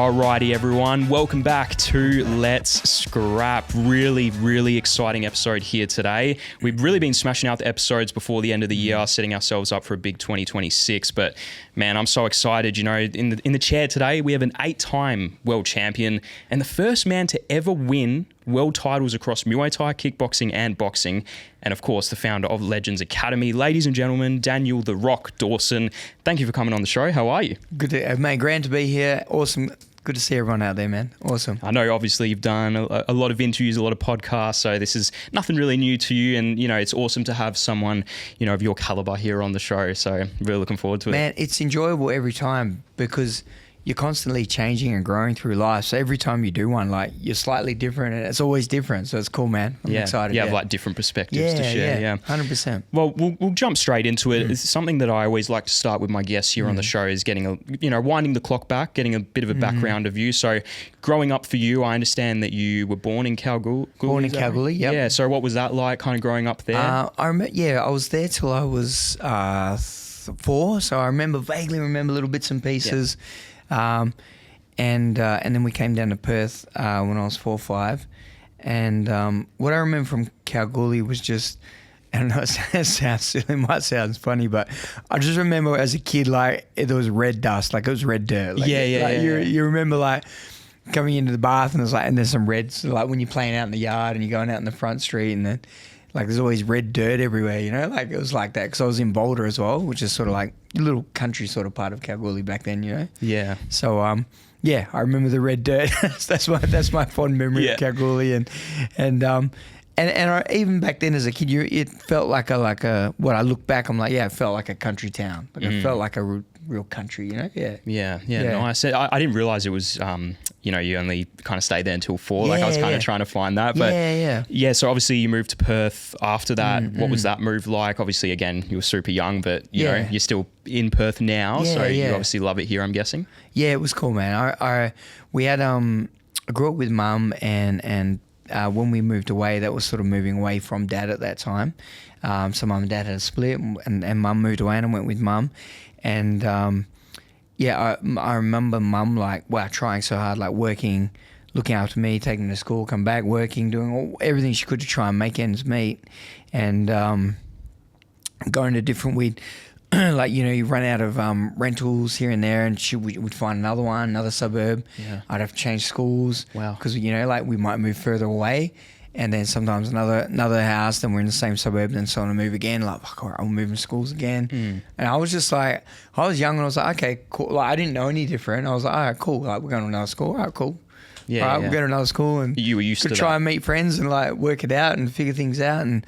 Alrighty everyone, welcome back to Let's Scrap. Really exciting episode here today. We've really been smashing out the episodes before the end of the year, setting ourselves up for a big 2026. But man, I'm so excited. You know, in the chair today, we have an 8-time world champion and the first man to ever win world titles across Muay Thai, kickboxing and boxing. And of course, the founder of Legends Academy. Ladies and gentlemen, Daniel "The Rock" Dawson. Thank you for coming on the show. How are you? Good to, mate. Grand to be here. Awesome. Good to see everyone out there, man. Awesome. I know obviously you've done a lot of interviews, a lot of podcasts, so this is nothing really new to you. And, you know, it's awesome to have someone, you know, of your caliber here on the show. So really looking forward to it. Man, it's enjoyable every time because you're constantly changing and growing through life. So every time you do one, like, you're slightly different and it's always different. So it's cool, man. I'm excited. You have like different perspectives to share. Yeah, 100%. Well, we'll jump straight into it. It's something that I always like to start with my guests here on the show is getting winding the clock back, getting a bit of a background of you. So growing up for you, I understand that you were born in Kalgoorlie. Born in Kalgoorlie, yep. Yeah. So what was that like, kind of growing up there? I was there till I was 4. So I vaguely remember little bits and pieces. Yeah. And then we came down to Perth when I was 4 or 5. And what I remember from Kalgoorlie was just, I don't know, it sounds silly, it might sound funny, but I just remember as a kid, like, there was red dust, like it was red dirt. Like, You remember, like, coming into the bath and there's some reds, like when you're playing out in the yard and you're going out in the front street and then, like, there's always red dirt everywhere, you know? Like, it was like that because I was in Boulder as well, which is sort of like a little country sort of part of Kalgoorlie back then, you know? Yeah. So, I remember the red dirt. that's my fond memory of Kalgoorlie. And I, even back then as a kid, it felt like when I look back, I'm like, it felt like a country town. Like, it felt like a real country, you know? Yeah. Nice. I didn't realize it was, you only kind of stayed there until 4. Like, I was kind of trying to find that. But yeah. So obviously you moved to Perth after that. What was that move like? Obviously, again, you were super young, but you know, you're still in Perth now. So you obviously love it here, I'm guessing. Yeah, it was cool, man. I grew up with mum and when we moved away, that was sort of moving away from dad at that time. So mum and dad had a split and mum moved away and I went with mum. And I remember mum trying so hard, like working, looking after me, taking me to school, come back, working, doing everything she could to try and make ends meet. And going to different, you run out of rentals here and there, and we'd find another suburb. Yeah. I'd have to change schools. Wow. Because, we might move further away. And then sometimes another house, then we're in the same suburb, then so on to move again. Like, fuck, all right, I'm moving schools again. And I was just like, I was young and I was like, okay, cool. Like, I didn't know any different. I was like, all right, cool. Like, we're going to another school. All right, cool. Yeah. All right, we'll go to another school and you were used to try and meet friends and like work it out and figure things out and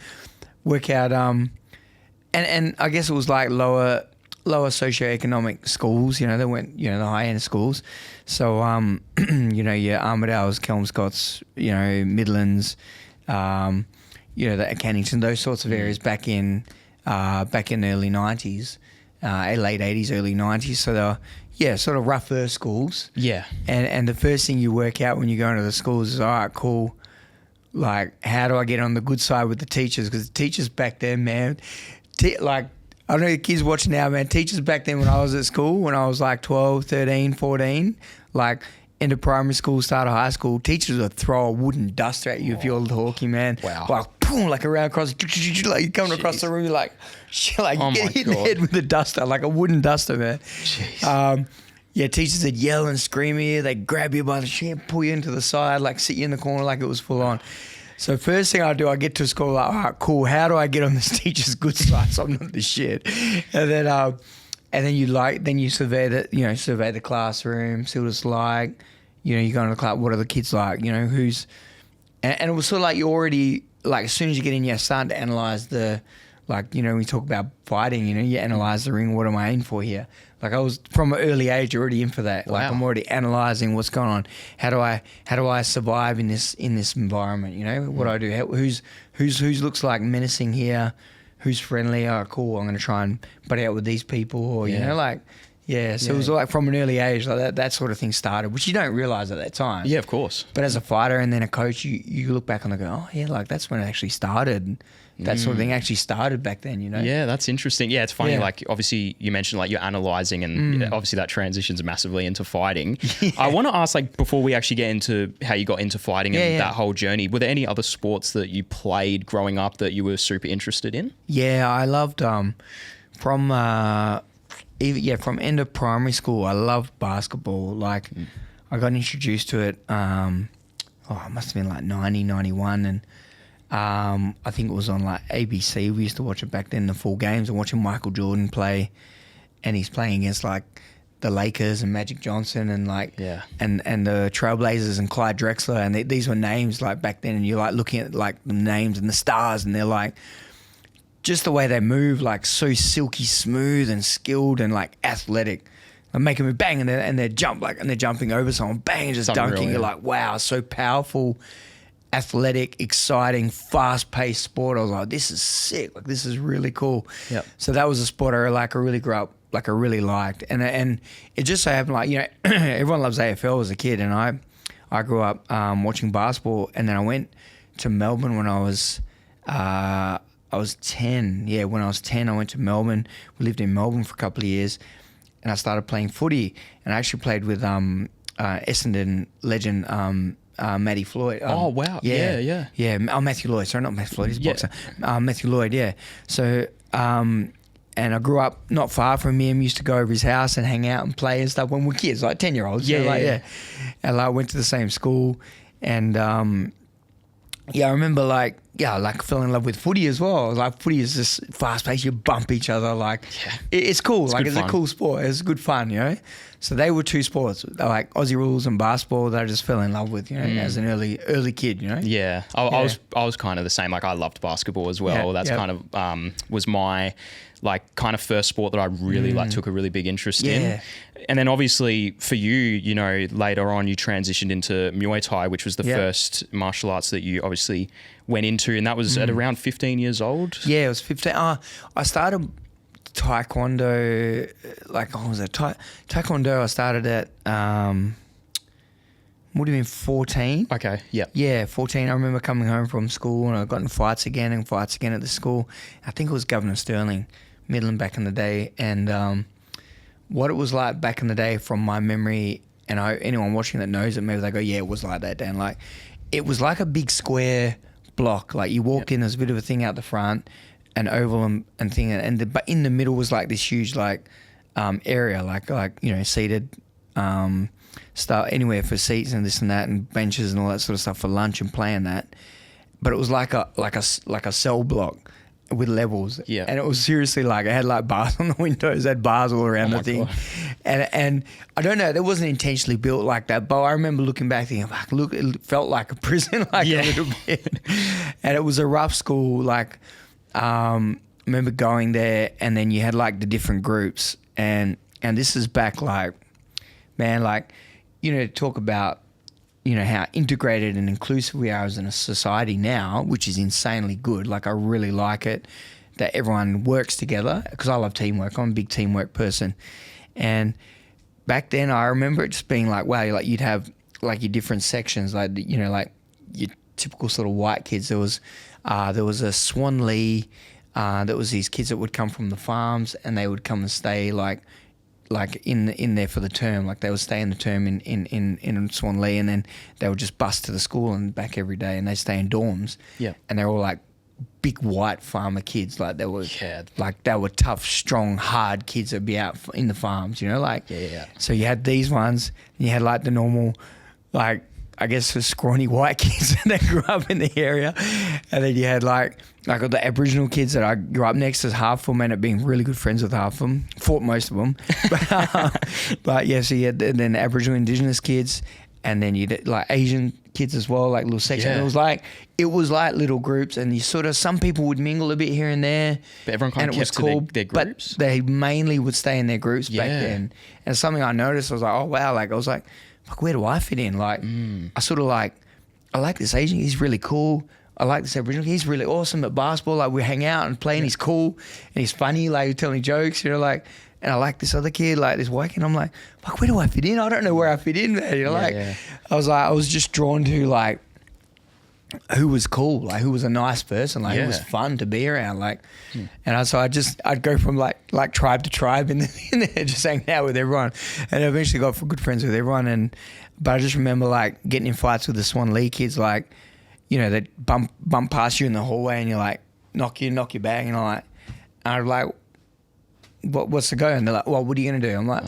work out. And I guess it was like lower socioeconomic schools. They weren't the high end schools. So your Armidales, Kelmscotts, Midlands, the Cannington, those sorts of areas back in the early 90s, late 80s, early 90s. So they were sort of rougher schools. Yeah. And the first thing you work out when you go into the schools is, all right, cool. Like, how do I get on the good side with the teachers? Because the teachers back then, man, I don't know the kids watching now, man. Teachers back then when I was at school, when I was like 12, 13, 14, like into primary school, start of high school, teachers would throw a wooden duster at you if you're talking, man. Wow. Like, boom, like around across, like you're coming across the room, you're like, you get hit in the head with a duster, like a wooden duster, man. Jeez. Teachers would yell and scream at you. They'd grab you by the chin, pull you into the side, like sit you in the corner like it was full on. So first thing I do, I get to school like, all right, cool. How do I get on this teacher's good side so I'm not the shit? And then you survey the classroom, see what it's like. You go into the class. What are the kids like? And it was sort of like you already like as soon as you get in, you're starting to analyze when we talk about fighting. You analyze the ring. What am I in for here? Like I was from an early age already in for that. Wow. Like I'm already analyzing what's going on. How do I survive in this environment? What do I do? Who's looks like menacing here? Who's friendly? Oh, cool. I'm going to try and butt out with these people. Or So it was like from an early age, like that sort of thing started, which you don't realize at that time. Yeah, of course. But as a fighter and then a coach, you look back and go, oh yeah, like that's when it actually started. that sort of thing actually started back then, you know? Yeah, that's interesting. Yeah, it's funny. Yeah. Like, obviously, you mentioned like you're analyzing, and obviously that transitions massively into fighting. I want to ask, like, before we actually get into how you got into fighting and that whole journey, were there any other sports that you played growing up that you were super interested in? Yeah, I loved from end of primary school, I loved basketball. Like, I got introduced to it. It must have been like 90, 91, and I think it was on like ABC. We used to watch it back then, the full games, and watching Michael Jordan play, and he's playing against like the Lakers and Magic Johnson and like and the Trailblazers and Clyde Drexler, and these were names like back then, and you're like looking at like the names and the stars, and they're like just the way they move, like so silky smooth and skilled and like athletic. And make them bang, and they jump like, and they're jumping over someone, bang, and just dunking. You're like, wow, so powerful, athletic, exciting, fast-paced sport. I was like, this is sick. Like, this is really cool. Yep. So that was a sport I really grew up, like I really liked. And it just so happened, like, you know, everyone loves AFL as a kid, and I grew up watching basketball, and then I went to Melbourne when I was 10. Yeah, when I was 10, I went to Melbourne. We lived in Melbourne for a couple of years. And I started playing footy, and I actually played with Essendon legend Matty Floyd. Oh, wow. Yeah. Oh, Matthew Lloyd. Sorry, not Matthew Floyd. He's a boxer. Matthew Lloyd, yeah. So, and I grew up not far from him. Used to go over his house and hang out and play and stuff when we were kids, like 10-year-olds. Yeah. And I went to the same school, and I remember like fell in love with footy as well. Like, footy is just fast paced. You bump each other. Like, it's cool. It's a cool sport. It's good fun, you know. So they were two sports, like Aussie rules and basketball, that I just fell in love with, you know, as an early kid, you know. Yeah, I was kind of the same. Like, I loved basketball as well. Yeah, That's kind of was my like kind of first sport that I really like took a really big interest in. And then obviously for you, you know, later on you transitioned into Muay Thai, which was the first martial arts that you obviously went into, and that was at around 15 years old. Yeah, it was 15. I started Taekwondo, like, what was it? Taekwondo I started at, what do you mean, 14? Okay, yeah. Yeah, 14. I remember coming home from school and I got in fights again at the school. I think it was Governor Stirling, Midland back in the day. And what it was like back in the day from my memory, and anyone watching that knows it, maybe they go, yeah, it was like that, Dan. Like, it was like a big square block. Like, you walked in, there's a bit of a thing out the front, an oval and thing, but in the middle was like this huge like area, like you know, seated stuff anywhere for seats and this and that, and benches and all that sort of stuff for lunch and play and that. But it was like a cell block with levels. Yeah. And it was seriously like, it had like bars on the windows, it had bars all around the thing. And I don't know, it wasn't intentionally built like that, but I remember looking back thinking, like, look, it felt like a prison, like a little bit. And it was a rough school, like, I remember going there, and then you had like the different groups, and this is back, like, man, like, you know, talk about, you know, how integrated and inclusive we are as in a society now, which is insanely good. Like, I really like it that everyone works together, because I love teamwork. I'm a big teamwork person. And back then I remember it just being like, wow, like, you'd have like your different sections, like, you know, like your typical sort of white kids. There was a Swan Lee, there was these kids that would come from the farms, and they would come and stay like in there for the term. Like, they would stay in the term in Swan Lee, and then they would just bus to the school and back every day, and they stay in dorms. Yeah. And they're all like big white farmer kids. Like, they were like, they were tough, strong, hard kids that'd be out in the farms, you know, like. Yeah. So you had these ones, and you had like the normal, like, I guess, for scrawny white kids that grew up in the area. And then you had like the Aboriginal kids that I grew up next to. Half of them ended up being really good friends with half of them, fought most of them. But yeah, so you had then Aboriginal Indigenous kids, and then you had like Asian kids as well, like little section. Yeah. It was like little groups, and you sort of, some people would mingle a bit here and there. But everyone kind of kept to their groups. But they mainly would stay in their groups back then. And something I noticed, I was like, oh wow, like, I was like, where do I fit in? Like, I sort of like, I like this Asian, he's really cool. I like this Aboriginal, he's really awesome at basketball. Like, we hang out and play, and he's cool, and he's funny, like, he's telling jokes, you know, like, and I like this other kid, like this white kid. I'm like, fuck, where do I fit in? I don't know where I fit in, man. You know, I was just drawn to, like, who was cool, like who was a nice person, like who was fun to be around, like. And so I'd go from like tribe to tribe in there, just hanging out with everyone, and I eventually got good friends with everyone. But I just remember like getting in fights with the Swan Lee kids, like, you know, they bump past you in the hallway and you're like knock your bag, and I'm like, what's the go? And they're like, well, what are you gonna do? I'm like,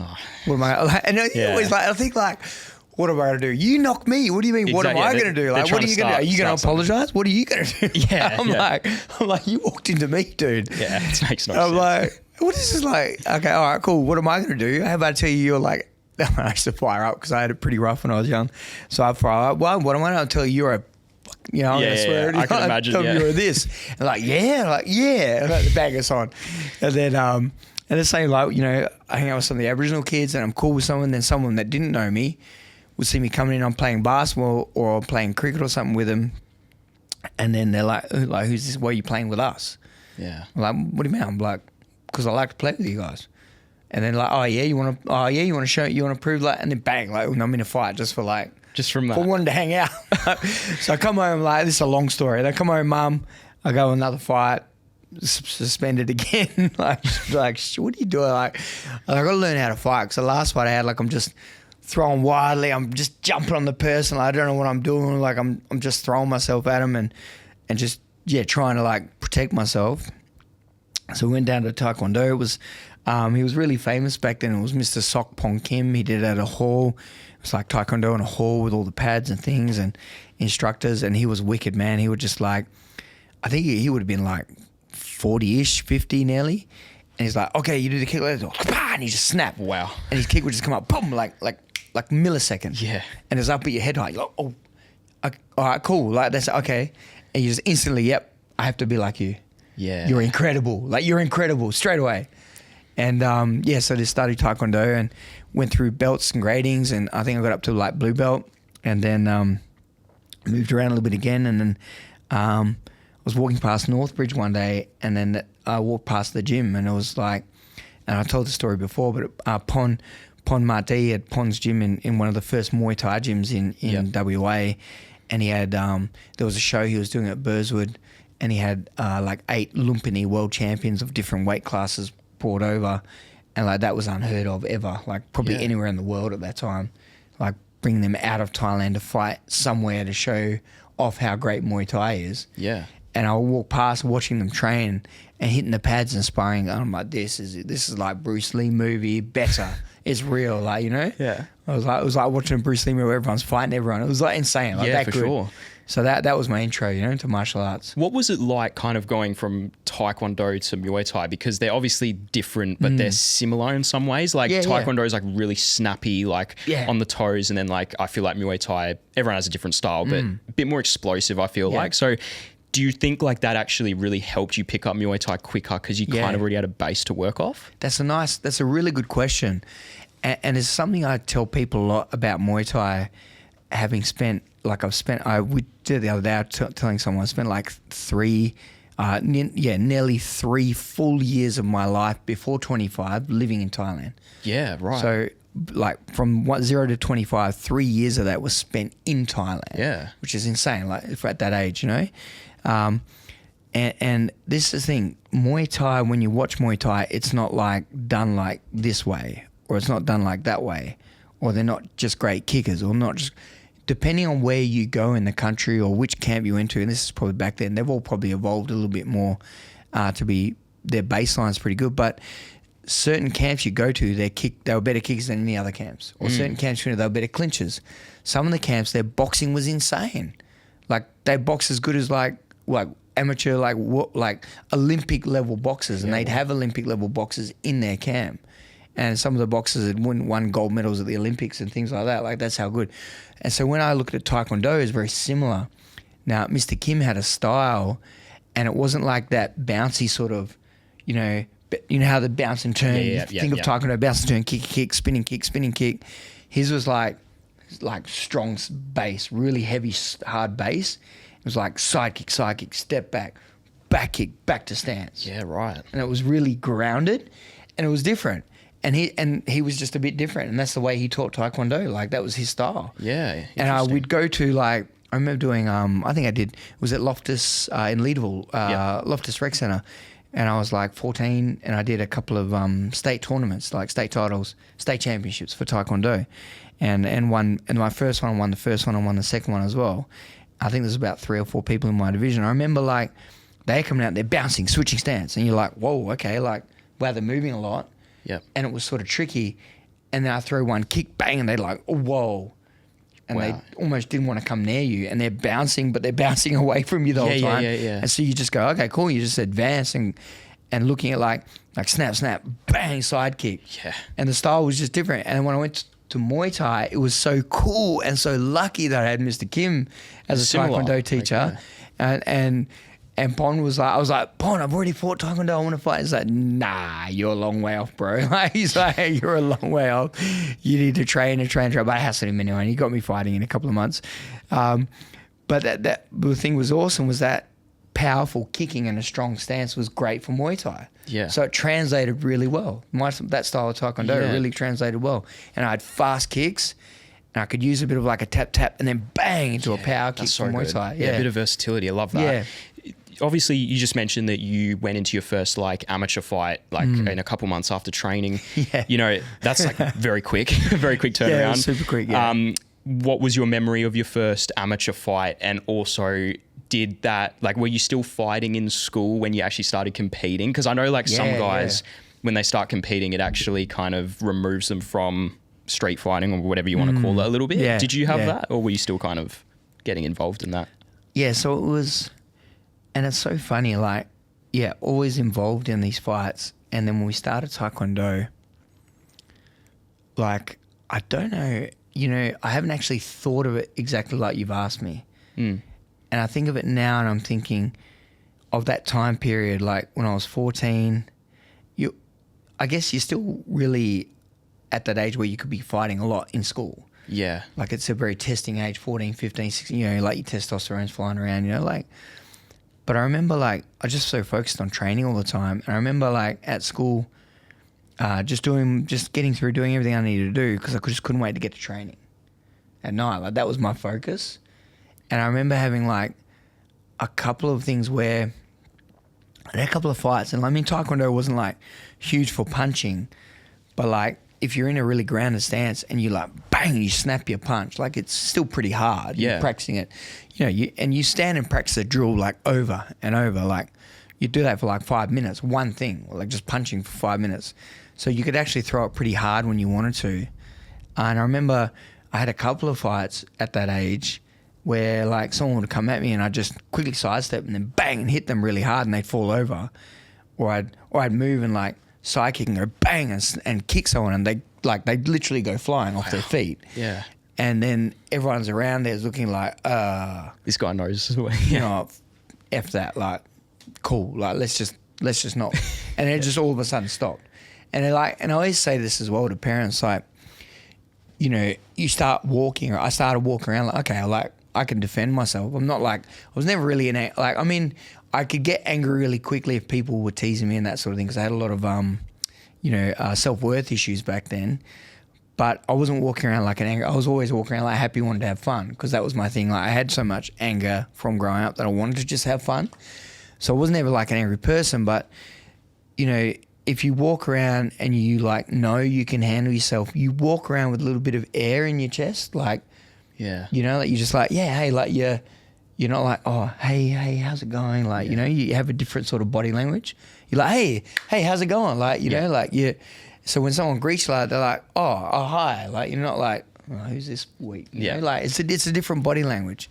what am I like? And always like, I think like, what am I going to do? You knock me. What do you mean? What am I going to do? Like, what are you going to do? Are you going to apologize? What are you going to do? I'm like, you walked into me, dude. Yeah, it makes no sense. I'm like, what is this like? Okay, all right, cool. What am I going to do? How about I tell you you're like, I used to fire up because I had it pretty rough when I was young. So I fire up. Well, what am I going to tell you? You're a, you know, I swear. I can imagine. Tell you you're this. And like, yeah. Like the bag us on. And then, and the same, like, you know, I hang out with some of the Aboriginal kids and I'm cool with someone. Then someone that didn't know me would see me coming in, I'm playing basketball or playing cricket or something with them, and then they're like, who's this? Why are you playing with us? Yeah. I'm like, what do you mean? I'm like, because I like to play with you guys. And then like, you want to show, you want to prove that, and then bang, like, I'm in a fight just from that. For wanting to hang out. So I come home, like, this is a long story. I come home, mum, I go another fight, suspended again. like, what are you doing? Like, I got to learn how to fight, because the last fight I had, like, I'm just throwing wildly, I'm just jumping on the person, like, I don't know what I'm doing, like I'm just throwing myself at him and just trying to like protect myself. So we went down to Taekwondo. It was he was really famous back then. It was Mr. Sok Pong Kim. He did it at a hall. It was like Taekwondo in a hall with all the pads and things and instructors, and he was wicked, man. He would just like, I think he would have been like 40-ish, 50 nearly. And he's like, okay, you do the kick, and he just snap. Wow. And his kick would just come up, boom, like milliseconds. Yeah. And it's up at your head height. You're like, oh, okay, all right, cool. Like, that's okay. And you just instantly, yep, I have to be like you. Yeah. You're incredible. Like, you're incredible straight away. And so just started Taekwondo and went through belts and gradings. And I think I got up to like blue belt, and then moved around a little bit again. And then I was walking past Northbridge one day, and then I walked past the gym, and it was like, and I told the story before, but Pon Marti had Pon's gym in one of the first Muay Thai gyms in WA, and he had there was a show he was doing at Burswood, and he had like 8 Lumpini world champions of different weight classes brought over, and like that was unheard of ever, like probably anywhere in the world at that time, like bringing them out of Thailand to fight somewhere to show off how great Muay Thai is. Yeah. And I would walk past watching them train and hitting the pads and sparring. And I'm like, this is like Bruce Lee movie, better. It's real, like, you know? Yeah. It was like watching a Bruce Lee movie where everyone's fighting everyone. It was like insane, like that good. Sure. So that was my intro, you know, to martial arts. What was it like kind of going from Taekwondo to Muay Thai? Because they're obviously different, but they're similar in some ways. Like Taekwondo is like really snappy, like on the toes. And then like, I feel like Muay Thai, everyone has a different style, but a bit more explosive, I feel like. So do you think like that actually really helped you pick up Muay Thai quicker because you kind of already had a base to work off? That's a really good question. And it's something I tell people a lot about Muay Thai, having spent, we did the other day, I was telling someone I spent like nearly 3 full years of my life before 25 living in Thailand. Yeah, right. So like from 0 to 25, 3 years of that was spent in Thailand. Yeah. Which is insane, like for at that age, you know. And this is the thing, Muay Thai, when you watch Muay Thai, it's not like done like this way, or it's not done like that way, or they're not just great kickers, or not just, depending on where you go in the country or which camp you went to, and this is probably back then, they've all probably evolved a little bit more to be, their baseline's pretty good, but certain camps you go to, they were better kickers than any other camps, or certain camps, they were better clinchers. Some of the camps, their boxing was insane. Like, they boxed as good as like amateur, like Olympic level boxers, and they'd have Olympic level boxers in their camp. And some of the boxers had won gold medals at the Olympics and things like that. Like, that's how good. And so when I looked at Taekwondo, it's very similar. Now, Mr. Kim had a style, and it wasn't like that bouncy sort of, you know how the bounce and turn. Think of Taekwondo, bounce and turn, kick, spinning kick. His was like strong base, really heavy, hard base. It was like side kick, step back kick, back to stance. Yeah, right. And it was really grounded, and it was different. And he was just a bit different, and that's the way he taught Taekwondo. Like, that was his style. Yeah. And we'd go to, like, I remember doing, I think I did, it was at Loftus in Leadville, Loftus Rec Centre. And I was like 14 and I did a couple of state tournaments, like state titles, state championships for Taekwondo. And my first one, I won the first one, I won the second one as well. I think there's about 3 or 4 people in my division. I remember like they're coming out, they're bouncing, switching stance. And you're like, whoa, okay, like, wow, they're moving a lot. Yeah. And it was sort of tricky. And then I throw one kick, bang, and they're like, oh, whoa. And they almost didn't want to come near you. And they're bouncing, but they're bouncing away from you the whole time. Yeah. And so you just go, okay, cool. You just advance and looking at like snap, snap, bang, side kick. Yeah. And the style was just different. And when I went to Muay Thai, it was so cool and so lucky that I had Mr. Kim as a Taekwondo teacher. Okay. And Pon was like, I was like, Pon, I've already fought Taekwondo, I want to fight. He's like, nah, you're a long way off, bro. Like, he's like, you're a long way off. You need to train. But I hassled him anyway, and he got me fighting in a couple of months. But the thing was awesome was that powerful kicking and a strong stance was great for Muay Thai. Yeah. So it translated really well. That style of Taekwondo really translated well. And I had fast kicks, and I could use a bit of like a tap, and then bang into a power kick from Muay Thai. Yeah, a bit of versatility. I love that. Yeah. Obviously, you just mentioned that you went into your first like amateur fight like in a couple months after training. Yeah. You know, that's like very quick, very quick turnaround. Yeah, super quick. Yeah. What was your memory of your first amateur fight? And also, were you still fighting in school when you actually started competing? Because I know like some guys, when they start competing, it actually kind of removes them from street fighting or whatever you want to call it a little bit. Yeah. Did you have that, or were you still kind of getting involved in that? Yeah, so it was... And it's so funny, like, always involved in these fights. And then when we started Taekwondo, like, I don't know, I haven't actually thought of it exactly like you've asked me. And I think of it now and I'm thinking of that time period, like when I was 14, I guess you're still really at that age where you could be fighting a lot in school. Yeah. Like it's a very testing age, 14, 15, 16, like your testosterone's flying around, like... But I remember, like, I was just so focused on training all the time. And I remember, like, at school, just getting through doing everything I needed to do because I just couldn't wait to get to training at night. Like, that was my focus. And I remember having, like, a couple of things where I had a couple of fights. And, I mean, Taekwondo wasn't, like, huge for punching. But, like, if you're in a really grounded stance and you, like, bang, you snap your punch, like, it's still pretty hard. Yeah. You're practicing it. You stand and practice a drill like over and over, like you do that for like 5 minutes, one thing, like just punching for 5 minutes. So you could actually throw it pretty hard when you wanted to. And I remember I had a couple of fights at that age where like someone would come at me and I'd just quickly sidestep and then bang and hit them really hard and they'd fall over. Or I'd move and like side kick and go bang and kick someone and they'd literally go flying off their feet. Yeah. And then everyone's around there looking like, this guy knows. F that, like, cool, like let's just not. And it just all of a sudden stopped. And and I always say this as well to parents, like, you start walking, or I started walking around like, okay, I can defend myself. I'm not like, I was never really I could get angry really quickly if people were teasing me and that sort of thing because I had a lot of, self-worth issues back then. But I wasn't walking around like an anger. I was always walking around like happy, wanted to have fun because that was my thing. Like I had so much anger from growing up that I wanted to just have fun. So I wasn't ever like an angry person. But, if you walk around and you like know you can handle yourself, you walk around with a little bit of air in your chest. Like, like you're just like, yeah, hey, like you're not like, oh, hey, how's it going? Like, you have a different sort of body language. You're like, hey, how's it going? Like, like you. So when someone greets you, like, they're like, oh, hi. Like, you're not like, oh, who's this weak? You know? Like, it's a different body language.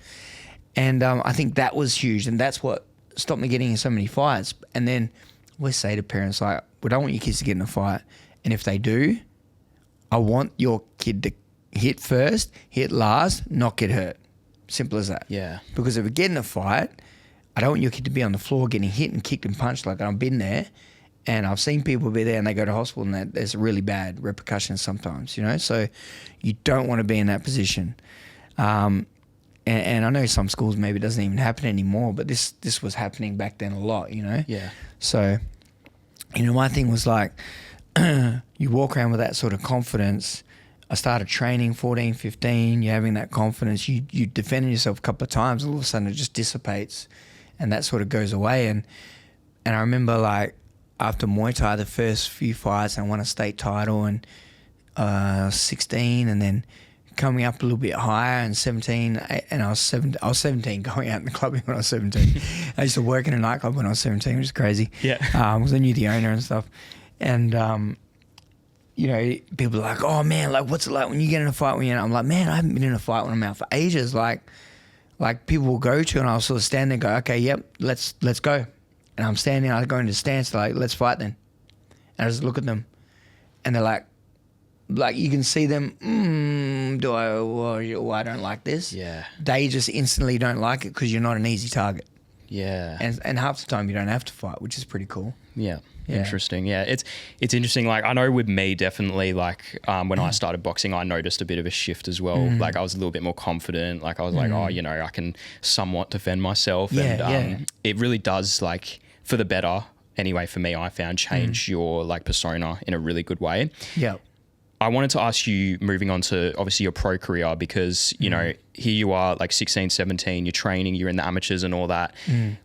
And I think that was huge. And that's what stopped me getting in so many fights. And then we say to parents, like, we don't want your kids to get in a fight. And if they do, I want your kid to hit first, hit last, not get hurt. Simple as that. Yeah. Because if we get in a fight, I don't want your kid to be on the floor getting hit and kicked and punched like that. I've been there. And I've seen people be there and they go to hospital and there's really bad repercussions sometimes, So you don't want to be in that position. And I know some schools maybe it doesn't even happen anymore, but this was happening back then a lot, Yeah. So, my thing was like, you walk around with that sort of confidence. I started training 14, 15. You're having that confidence. You defended yourself a couple of times. All of a sudden, it just dissipates, and that sort of goes away. And I remember like after Muay Thai, the first few fights, I won a state title, and 16, and then coming up a little bit higher, and 17, and I was 17 going out in the club when I was 17. I used to work in a nightclub when I was 17, which is crazy. Yeah. Because I knew the owner and stuff. And, you know, people are like, oh man, like what's it like when you get in a fight when you're out? I'm like, man, I haven't been in a fight when I'm out for ages. Like people will go to, and I'll sort of stand there and go, okay, yep, let's go. And I'm standing, I go into stance, like, let's fight then. And I just look at them, and they're like you can see them, I don't like this. Yeah. They just instantly don't like it because you're not an easy target. Yeah. And half the time you don't have to fight, which is pretty cool. Yeah. Yeah. Interesting. Yeah. It's interesting. Like, I know with me, definitely, like, when I started boxing, I noticed a bit of a shift as well. Like, I was a little bit more confident. Like, I was like, oh, you know, I can somewhat defend myself. Yeah, and it really does, like, for the better, anyway, for me, I found change your, like, persona in a really good way. Yeah. I wanted to ask you, moving on to obviously your pro career, because, you know, here you are like 16, 17, you're training, you're in the amateurs and all that.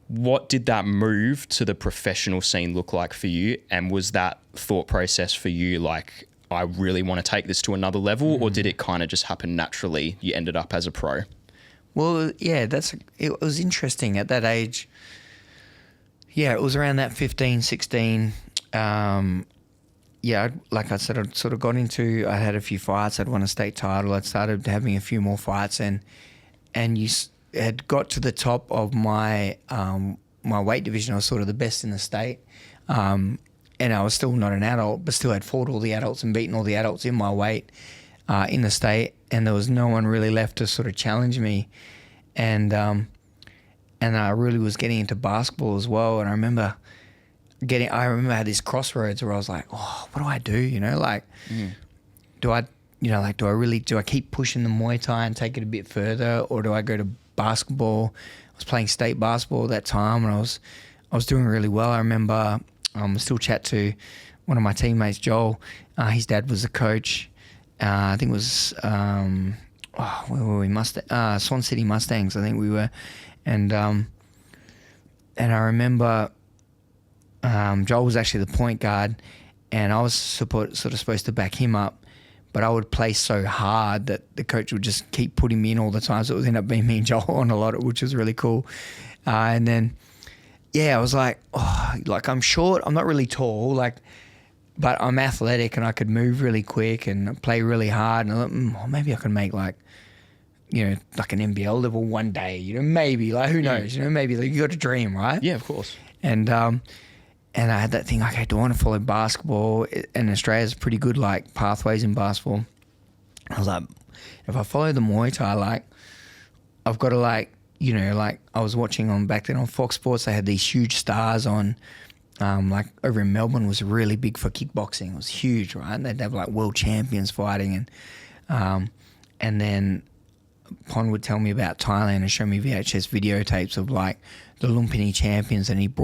What did that move to the professional scene look like for you? And was that thought process for you like, I really want to take this to another level, or did it kind of just happen naturally? You ended up as a pro? Well, yeah, it was interesting at that age. Yeah, it was around that 15, 16. Yeah, like I said, I sort of got into, I had a few fights, I'd won a state title, I'd started having a few more fights, and you had got to the top of my my weight division. I was sort of the best in the state, and I was still not an adult, but still had fought all the adults and beaten all the adults in my weight in the state, and there was no one really left to sort of challenge me, and I really was getting into basketball as well, and I remember I had this crossroads where I was like, oh, what do I do? You know, like, do I keep pushing the Muay Thai and take it a bit further, or do I go to basketball? I was playing state basketball at that time, and I was doing really well. I remember, I still chat to one of my teammates, Joel. His dad was a coach. I think it was, where were we? Swan City Mustangs, I think we were. And I remember, Joel was actually the point guard, and I was sort of supposed to back him up, but I would play so hard that the coach would just keep putting me in all the time, so it would end up being me and Joel on a lot, which was really cool. And then, yeah, I was like, oh, like I'm short, I'm not really tall, like, but I'm athletic and I could move really quick and play really hard, and I thought, maybe I could make like, you know, like an NBL level one day, you know, maybe, like, who knows, you know, maybe, like, you got a dream, right? Yeah, of course. And I had that thing, okay, do I want to follow basketball? And Australia's pretty good, like, pathways in basketball. I was like, if I follow the Muay Thai, like, I've got to, like, you know, like, I was watching back then on Fox Sports, they had these huge stars on, like, over in Melbourne was really big for kickboxing. It was huge, right? And they'd have, like, world champions fighting. And then Pon would tell me about Thailand and show me VHS videotapes of, like, the Lumpini champions, and he'd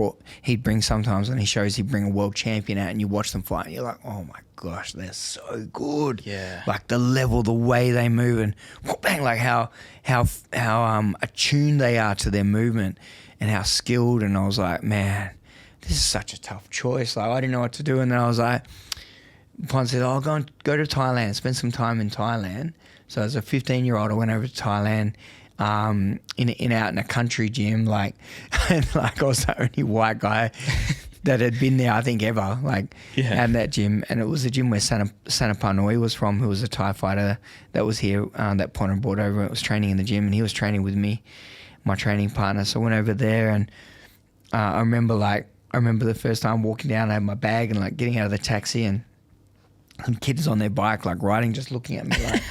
bring sometimes on his shows, he'd bring a world champion out, and you watch them fight, and you're like, oh my gosh, they're so good. Yeah. Like the level, the way they move, and bang, like how attuned they are to their movement and how skilled. And I was like, man, this is such a tough choice. Like, I didn't know what to do. And then I was like, Pon said, oh, go to Thailand, spend some time in Thailand. So as a 15-year-old, I went over to Thailand, out in a country gym, like, and like I was the only white guy that had been there, I think, ever, like, at that gym. And it was a gym where Sanapanoi was from, who was a Thai fighter that was here, that Pon had brought over. It was training in the gym, and he was training with me, my training partner. So I went over there, and I remember the first time walking down, I had my bag, and like getting out of the taxi, and some kids on their bike, like riding, just looking at me like,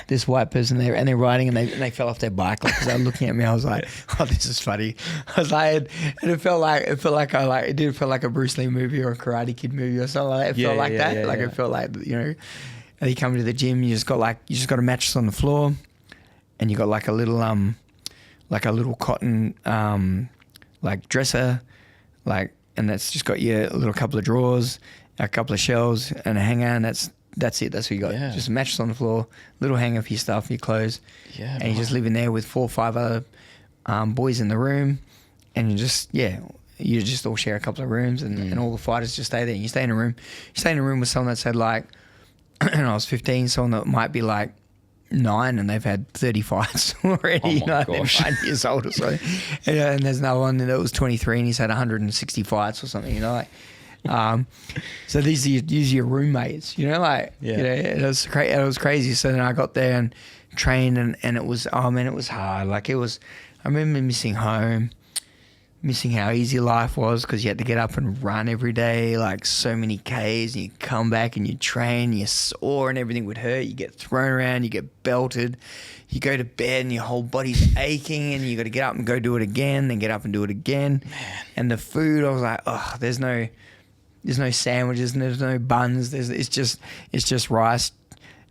this white person there, and they're riding, and they fell off their bike, like, because they were looking at me. I was like, oh, this is funny. I was like, and it felt like it did feel like a Bruce Lee movie or a Karate Kid movie or something like that. It felt like that. It felt like, you know, and you come to the gym, you just got a mattress on the floor, and you got like a little cotton like dresser, like, and that's just got you a little couple of drawers, a couple of shelves, and a hanger, and that's that's it. That's what you got. Yeah. Just a mattress on the floor, little hanger for your stuff, your clothes. Yeah, and you're just living there with 4 or 5 other boys in the room, and you just all share a couple of rooms, and all the fighters just stay there. And you stay in a room with someone that's had like, when I was 15, someone that might be like 9 and they've had 30 fights already. Oh my They're gosh. 9 years old or so. And there's another one that was 23 and he's had 160 fights or something. So these are your roommates. It was crazy. So then I got there and trained, and it was it was hard. I remember missing home, missing how easy life was, because you had to get up and run every day, like so many Ks, and you come back and you train, you're sore and everything would hurt, you get thrown around, you get belted, you go to bed and your whole body's aching, and you got to get up and go do it again, then get up and do it again. Man. And the food, I was like, there's no sandwiches and there's no buns, it's just rice,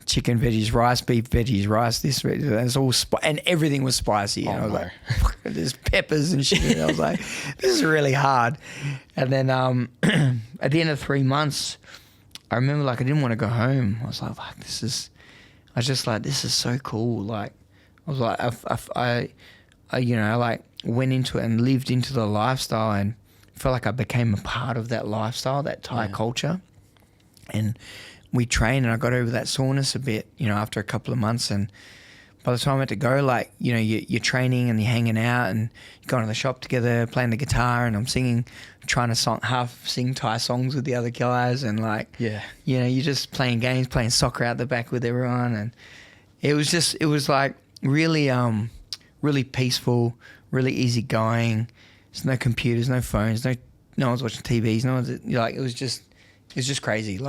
chicken veggies, rice, beef veggies, rice, this, it's all and everything was spicy. And I was like, fuck, there's peppers and shit. And I was like, this is really hard. And then at the end of 3 months, I remember I didn't want to go home. I was like, fuck, this is so cool. I was like, I went into it and lived into the lifestyle and felt like I became a part of that lifestyle, that Thai culture. And we trained, and I got over that soreness a bit, after a couple of months. And by the time I went to go, you're training and you're hanging out and you're going to the shop together, playing the guitar, and I'm singing, trying to half sing Thai songs with the other guys, and you're just playing games, playing soccer out the back with everyone, and it was really, really peaceful, really easy going. There's no computers, no phones, no one's watching TVs, it was just crazy,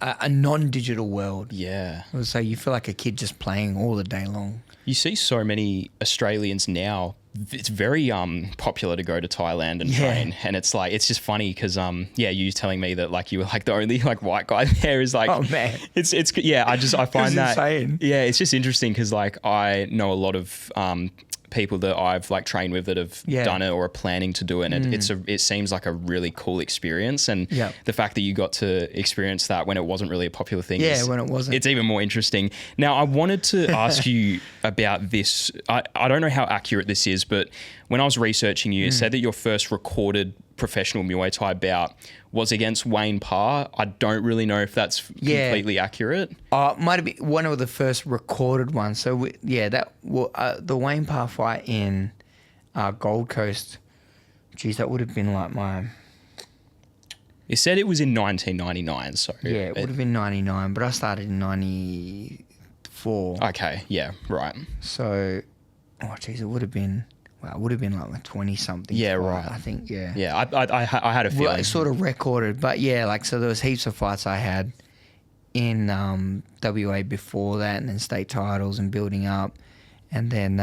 a non-digital world. Yeah. So you feel like a kid just playing all the day long. You see so many Australians now. It's very popular to go to Thailand and train, and it's just funny because you telling me that you were the only white guy there is oh man, it's I find that insane. It's just interesting because I know a lot of people that I've trained with that have done it or are planning to do it, and it seems like a really cool experience, and the fact that you got to experience that when it wasn't really a popular thing when it wasn't, it's even more interesting. Now I wanted to ask you about this. I don't know how accurate this is, but when I was researching you, it said that your first recorded professional Muay Thai bout was against Wayne Parr. I don't really know if that's completely accurate. Might have been one of the first recorded ones. So the Wayne Parr fight in Gold Coast. Geez, that would have been my. It said it was in 1999. So it would have been 99, but I started in 94. Okay, yeah, right. So, it would have been. Well, it would have been my 20-something. Yeah, fight, right. I think, yeah. Yeah, I had a feeling. Well, it's sort of recorded, but so there was heaps of fights I had in WA before that, and then state titles and building up, and then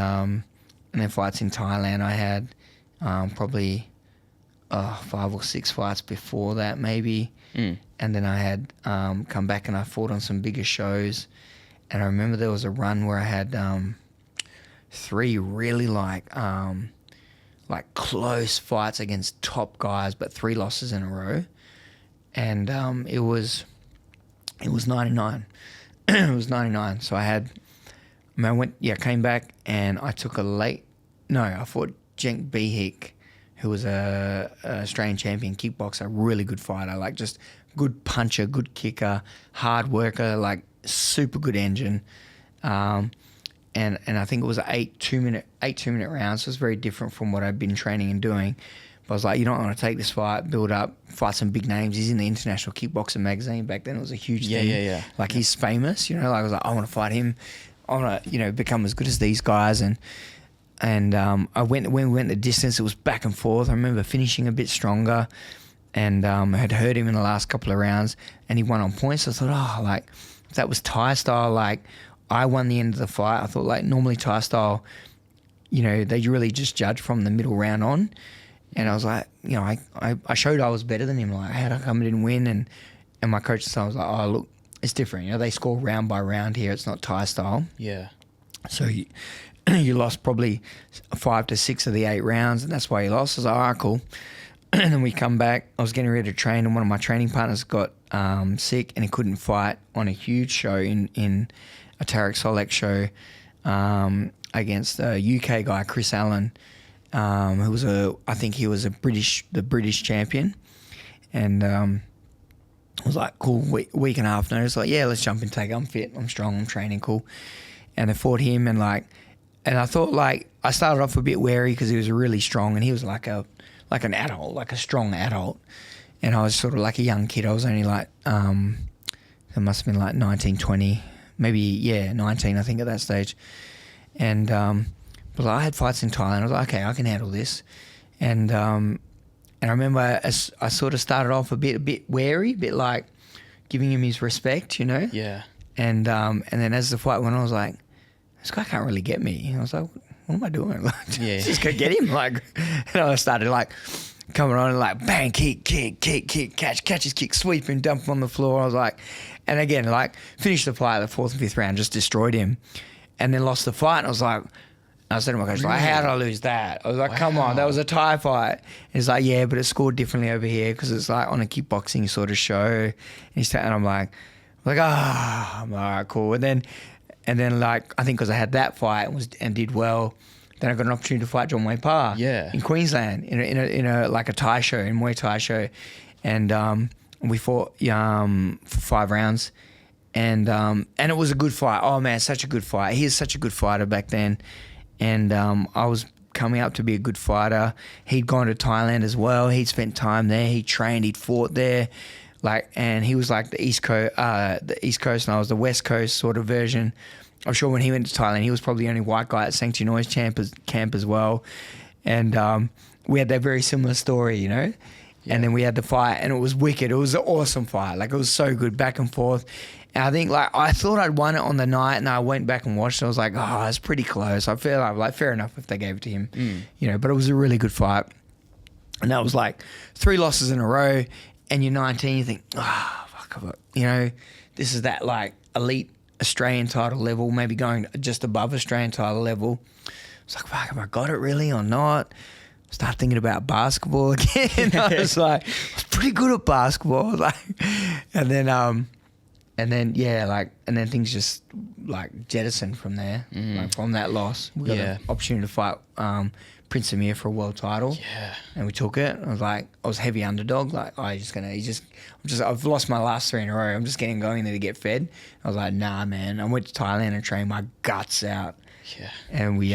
fights in Thailand. I had probably 5 or 6 fights before that, maybe, and then I had come back and I fought on some bigger shows, and I remember there was a run where I had 3 really close fights against top guys, but 3 losses in a row, and it was 99. It was 99. So I came back and I took I fought Cenk Behik, who was a Australian champion kickboxer, really good fighter, just good puncher, good kicker, hard worker, super good engine. And I think it was 8 2-minute rounds. So it was very different from what I'd been training and doing. But I was like, you don't want to take this fight, build up, fight some big names. He's in the International Kickboxing magazine back then. It was a huge thing. Yeah. He's famous, I was like, I want to fight him. I want to, become as good as these guys. And I went the distance. It was back and forth. I remember finishing a bit stronger, and I had hurt him in the last couple of rounds, and he won on points. So I thought, if that was Thai style, I won the end of the fight. I thought normally Thai style, they really just judge from the middle round on. And I was like, I showed I was better than him. How come I didn't win? And my coach was like, oh, look, it's different. They score round by round here. It's not Thai style. Yeah. So you lost probably 5 to 6 of the 8 rounds, and that's why you lost. I was like, all right, cool. and then we come back. I was getting ready to train, and one of my training partners got sick, and he couldn't fight on a huge show in a Tarek Solek show against a UK guy, Chris Allen, who was I think he was the British champion, and I was like, cool, week and a half notice, like, yeah, let's jump in, take it. I'm fit, I'm strong, I'm training, cool. And they fought him, and I thought, like, I started off a bit wary because he was really strong, and he was like an adult, like a strong adult. And I was sort of like a young kid. I was only like, it must have been like 19, 20, maybe, 19, I think, at that stage. And, but I had fights in Thailand. I was like, okay, I can handle this. And I remember I sort of started off a bit wary, a bit like giving him his respect, you know? Yeah. And then as the fight went on, I was like, this guy can't really get me. And I was like, what am I doing? Like, just go get him. Like, and I started like coming on and like bang, kick, catch his kick, sweep him, dump him on the floor. I was like, and again, like finished the fight, the 4th and 5th round, just destroyed him, and then lost the fight. And I was like, I said to my coach, like, how did I lose that? I was like, come on, that was a Thai fight. And he's like, yeah, but it's scored differently over here because it's like on a kickboxing sort of show. And I'm like, I'm all right, cool. And then like, I think because I had that fight and did well, then I got an opportunity to fight John Muay Thai in Queensland in a like a Thai show, in Muay Thai show. And we fought for 5 rounds. And it was a good fight. Oh man, such a good fight. He is such a good fighter back then. And I was coming up to be a good fighter. He'd gone to Thailand as well. He'd spent time there. He trained. He'd fought there. Like, and he was like the East Coast, and I was the West Coast sort of version. I'm sure when he went to Thailand, he was probably the only white guy at Sanctuary Noise camp as well. And we had that very similar story, you know. Yeah. And then we had the fight, and it was wicked. It was an awesome fight. Like, it was so good, back and forth. And I think, like, I thought I'd won it on the night, and I went back and watched it. I was like, oh, it's pretty close. I feel like fair enough if they gave it to him, you know. But it was a really good fight. And that was like 3 losses in a row, and you're 19, you think, fuck, you know, this is that, like, elite Australian title level, maybe going just above Australian title level. It's like, fuck, have I got it really or not? Start thinking about basketball again. I was like, I was pretty good at basketball. Like, and then things just like jettisoned from there. Like, from that loss, we got an opportunity to fight Prince Amir for a world title. Yeah, and we took it. I was heavy underdog. Like, I've lost my last 3 in a row. I'm just getting going there to get fed. I was like, nah, man. I went to Thailand and trained my guts out. Yeah, and we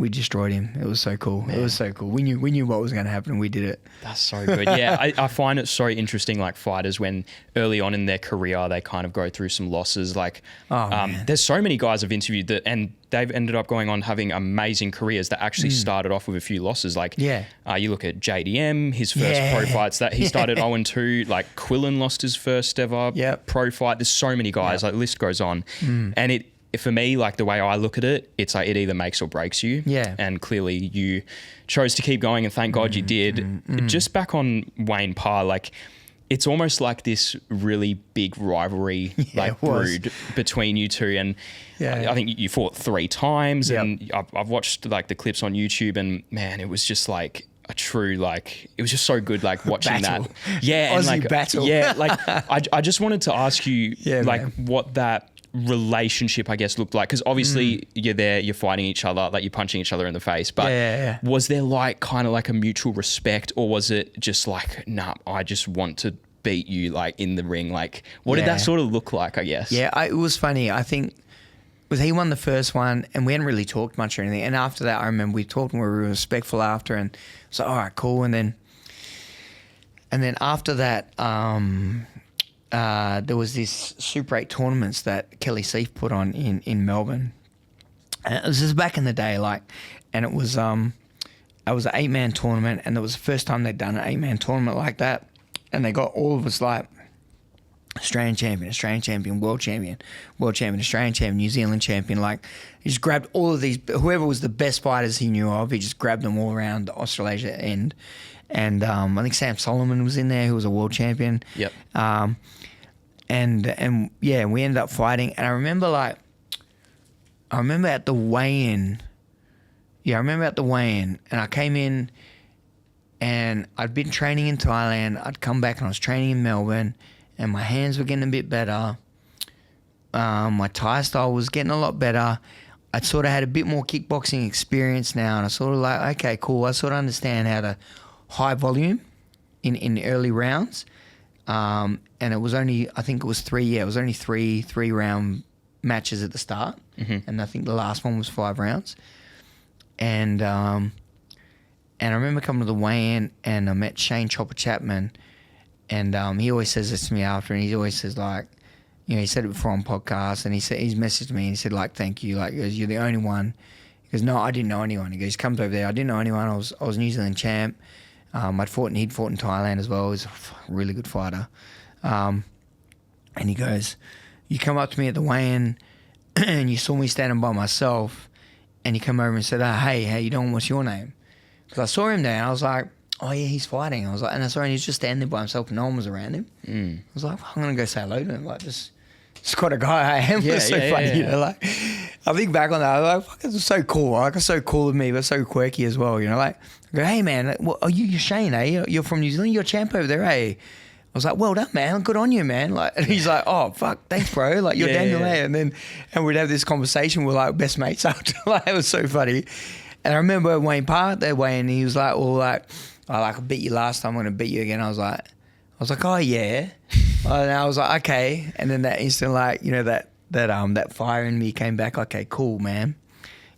destroyed him. It was so cool. Man. It was so cool. We knew what was going to happen, and we did it. That's so good. Yeah, I find it so interesting, like, fighters when early on in their career they kind of go through some losses. Like, there's so many guys I've interviewed that, and they've ended up going on having amazing careers that actually started off with a few losses. Like, you look at JDM, his first pro fights that he started 0-2. Like, Quillen lost his first ever pro fight. There's so many guys. Like, the list goes on, and for me, like, the way I look at it, it's like it either makes or breaks you. Yeah. And clearly you chose to keep going, and thank God you did. Just back on Wayne Parr, like, it's almost like this really big rivalry brewed between you two. And I think you fought 3 times, and I've watched like the clips on YouTube, and man, it was just like a true, like, it was just so good, like, watching that. Yeah. Aussie and like, battle. Yeah. Like, I just wanted to ask you, what that relationship, I guess, looked like, because obviously you're there, you're fighting each other, like, you're punching each other in the face, but was there like kind of like a mutual respect, or was it just like, nah, I just want to beat you, like, in the ring? Like, what did that sort of look like, I guess? It was funny. I think he won the first one, and we hadn't really talked much or anything, and after that I remember we talked and we were respectful after, and so all right, cool. And then after that there was this Super 8 tournaments that Kelly Seif put on in Melbourne. And it was just back in the day, like, and it was an 8-man tournament, and it was the first time they'd done an 8-man tournament like that. And they got all of us, like, Australian champion, world champion, Australian champion, New Zealand champion. Like, he just grabbed all of these, whoever was the best fighters he knew of, he just grabbed them all around the Australasia end. And I think Sam Solomon was in there, who was a world champion. Yep. And we ended up fighting. And I remember at the weigh-in. Yeah, I remember at the weigh-in, and I came in, And I'd been training in Thailand. I'd come back and I was training in Melbourne, and my hands were getting a bit better. My Thai style was getting a lot better. I'd sort of had a bit more kickboxing experience now, and I sort of like, okay, cool. I sort of understand how to high volume in the early rounds. And it was only, I think it was three round matches at the start. And I think the last one was 5 rounds. And I remember coming to the weigh-in, and I met Shane Chopper Chapman, and he always says this to me after, and he always says, like, you know, he said it before on podcasts, and he's messaged me and he said, like, thank you, like, he goes, you're the only one. He goes, no, I didn't know anyone. He goes, he comes over there, I didn't know anyone. I was New Zealand champ. He'd fought in Thailand as well. He was a really good fighter. And he goes, you come up to me at the weigh-in and you saw me standing by myself, and you come over and said, hey, how you doing? What's your name? Because I saw him there and I was like, oh yeah, he's fighting. I was like, and I saw him, he was just standing there by himself and no one was around him. I was like, well, I'm going to go say hello to him. Like, just quite a guy I am. It was so funny, you know, like, I think back on that, I was like, fuck, it's so cool. Like, it's so cool of me, but so quirky as well, you know, like, I go, hey man, you're Shane, eh? You're from New Zealand, you're a champ over there, eh? I was like, well done, man. Good on you, man. Like, and he's like, oh, fuck, thanks, bro. Like, you're Daniel, eh? And we'd have this conversation. We're like best mates after. Like, it was so funny. And I remember Wayne Park that way, and he was like, well, like, I beat you last time, I'm going to beat you again. I was like, oh, yeah. And I was like, okay. And then that instant, like, you know, that fire in me came back. Okay, cool, man.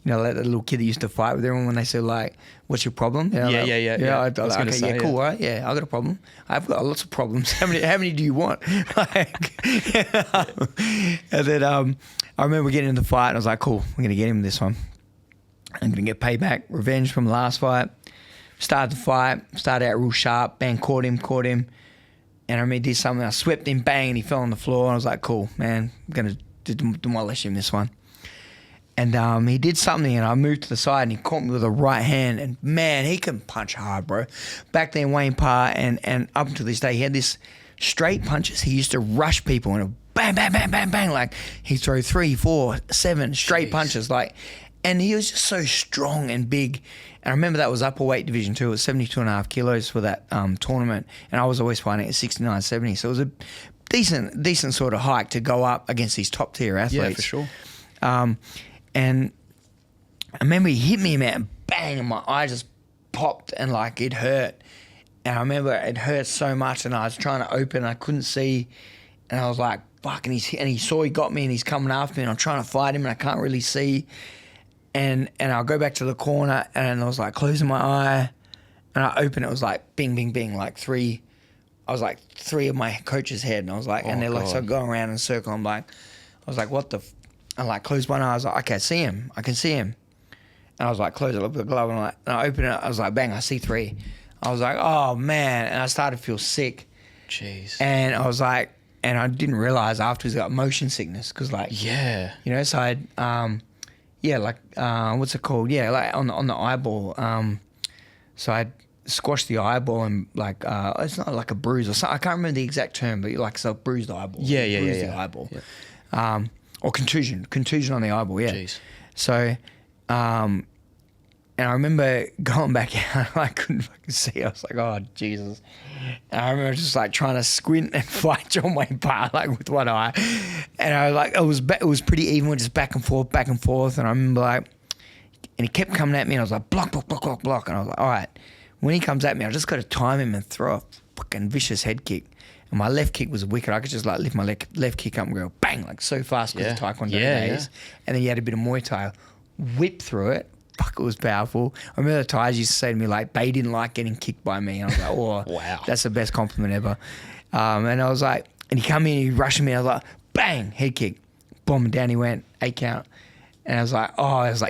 You know, like the little kid that used to fight with everyone when they said, like, what's your problem? You know, Yeah. I was like, okay, say, cool, all right? Yeah, I got a problem. I've got lots of problems. How many do you want? Like, and then I remember getting in the fight, and I was like, cool, I'm going to get him this one. I'm going to get payback, revenge from the last fight. Started the fight, started out real sharp, bang, caught him. And I remember he did something, I swept him, bang, and he fell on the floor. And I was like, cool, man, I'm going to demolish him this one. And he did something, and I moved to the side, and he caught me with a right hand. And man, he can punch hard, bro. Back then, Wayne Parr, and up until this day, he had this straight punches. He used to rush people and bang, bang, bang, bang, bang. Like, he'd throw 3, 4, 7 straight punches. Like, and he was just so strong and big. And I remember that was upper weight division too. It was 72.5 kilos for that tournament. And I was always fighting at 69, 70. So it was a decent sort of hike to go up against these top tier athletes. Yeah, for sure. And I remember he hit me, man, bang, and my eye just popped, and like it hurt. And I remember it hurt so much, and I was trying to open, and I couldn't see. And I was like, fuck, and he saw he got me, and he's coming after me, and I'm trying to fight him, and I can't really see. And I'll go back to the corner, and I was like closing my eye, and I opened it. It was like bing, bing, bing, like 3. I was like 3 of my coach's head, and I was like, and they're like, so going around in a circle. I'm like, I was like, what the? I like closed one eye. I was like, I can see him. And I was like, close it, look at the glove, and I opened it. I was like, bang, I see 3. I was like, oh man, and I started to feel sick. Jeez. And I was like, and I didn't realize afterwards I got motion sickness because like, you know, so I'd what's it called? Yeah, like on the eyeball. So I'd squashed the eyeball and like it's not like a bruise or something. I can't remember the exact term, but like so bruised the eyeball. Yeah. The eyeball. Yeah. Or contusion on the eyeball. Yeah. Jeez. So, and I remember going back out. I couldn't fucking see. I was like, oh Jesus. And I remember just like trying to squint and fight John Wayne Parr like with one eye. And I was like, it was pretty even, with just back and forth. And I remember like, and he kept coming at me, and I was like, block. And I was like, all right. When he comes at me, I just got to time him and throw a fucking vicious head kick. And my left kick was wicked. I could just like lift my left kick up and go bang, like so fast because of Taekwondo days. And then you had a bit of Muay Thai, whip through it. Fuck, it was powerful. I remember the Thais used to say to me like, they didn't like getting kicked by me. And I was like, oh, wow, that's the best compliment ever. And I was like, and he come in, he rushed me. I was like, bang, head kick, boom, and down he went, 8 count. And I was like,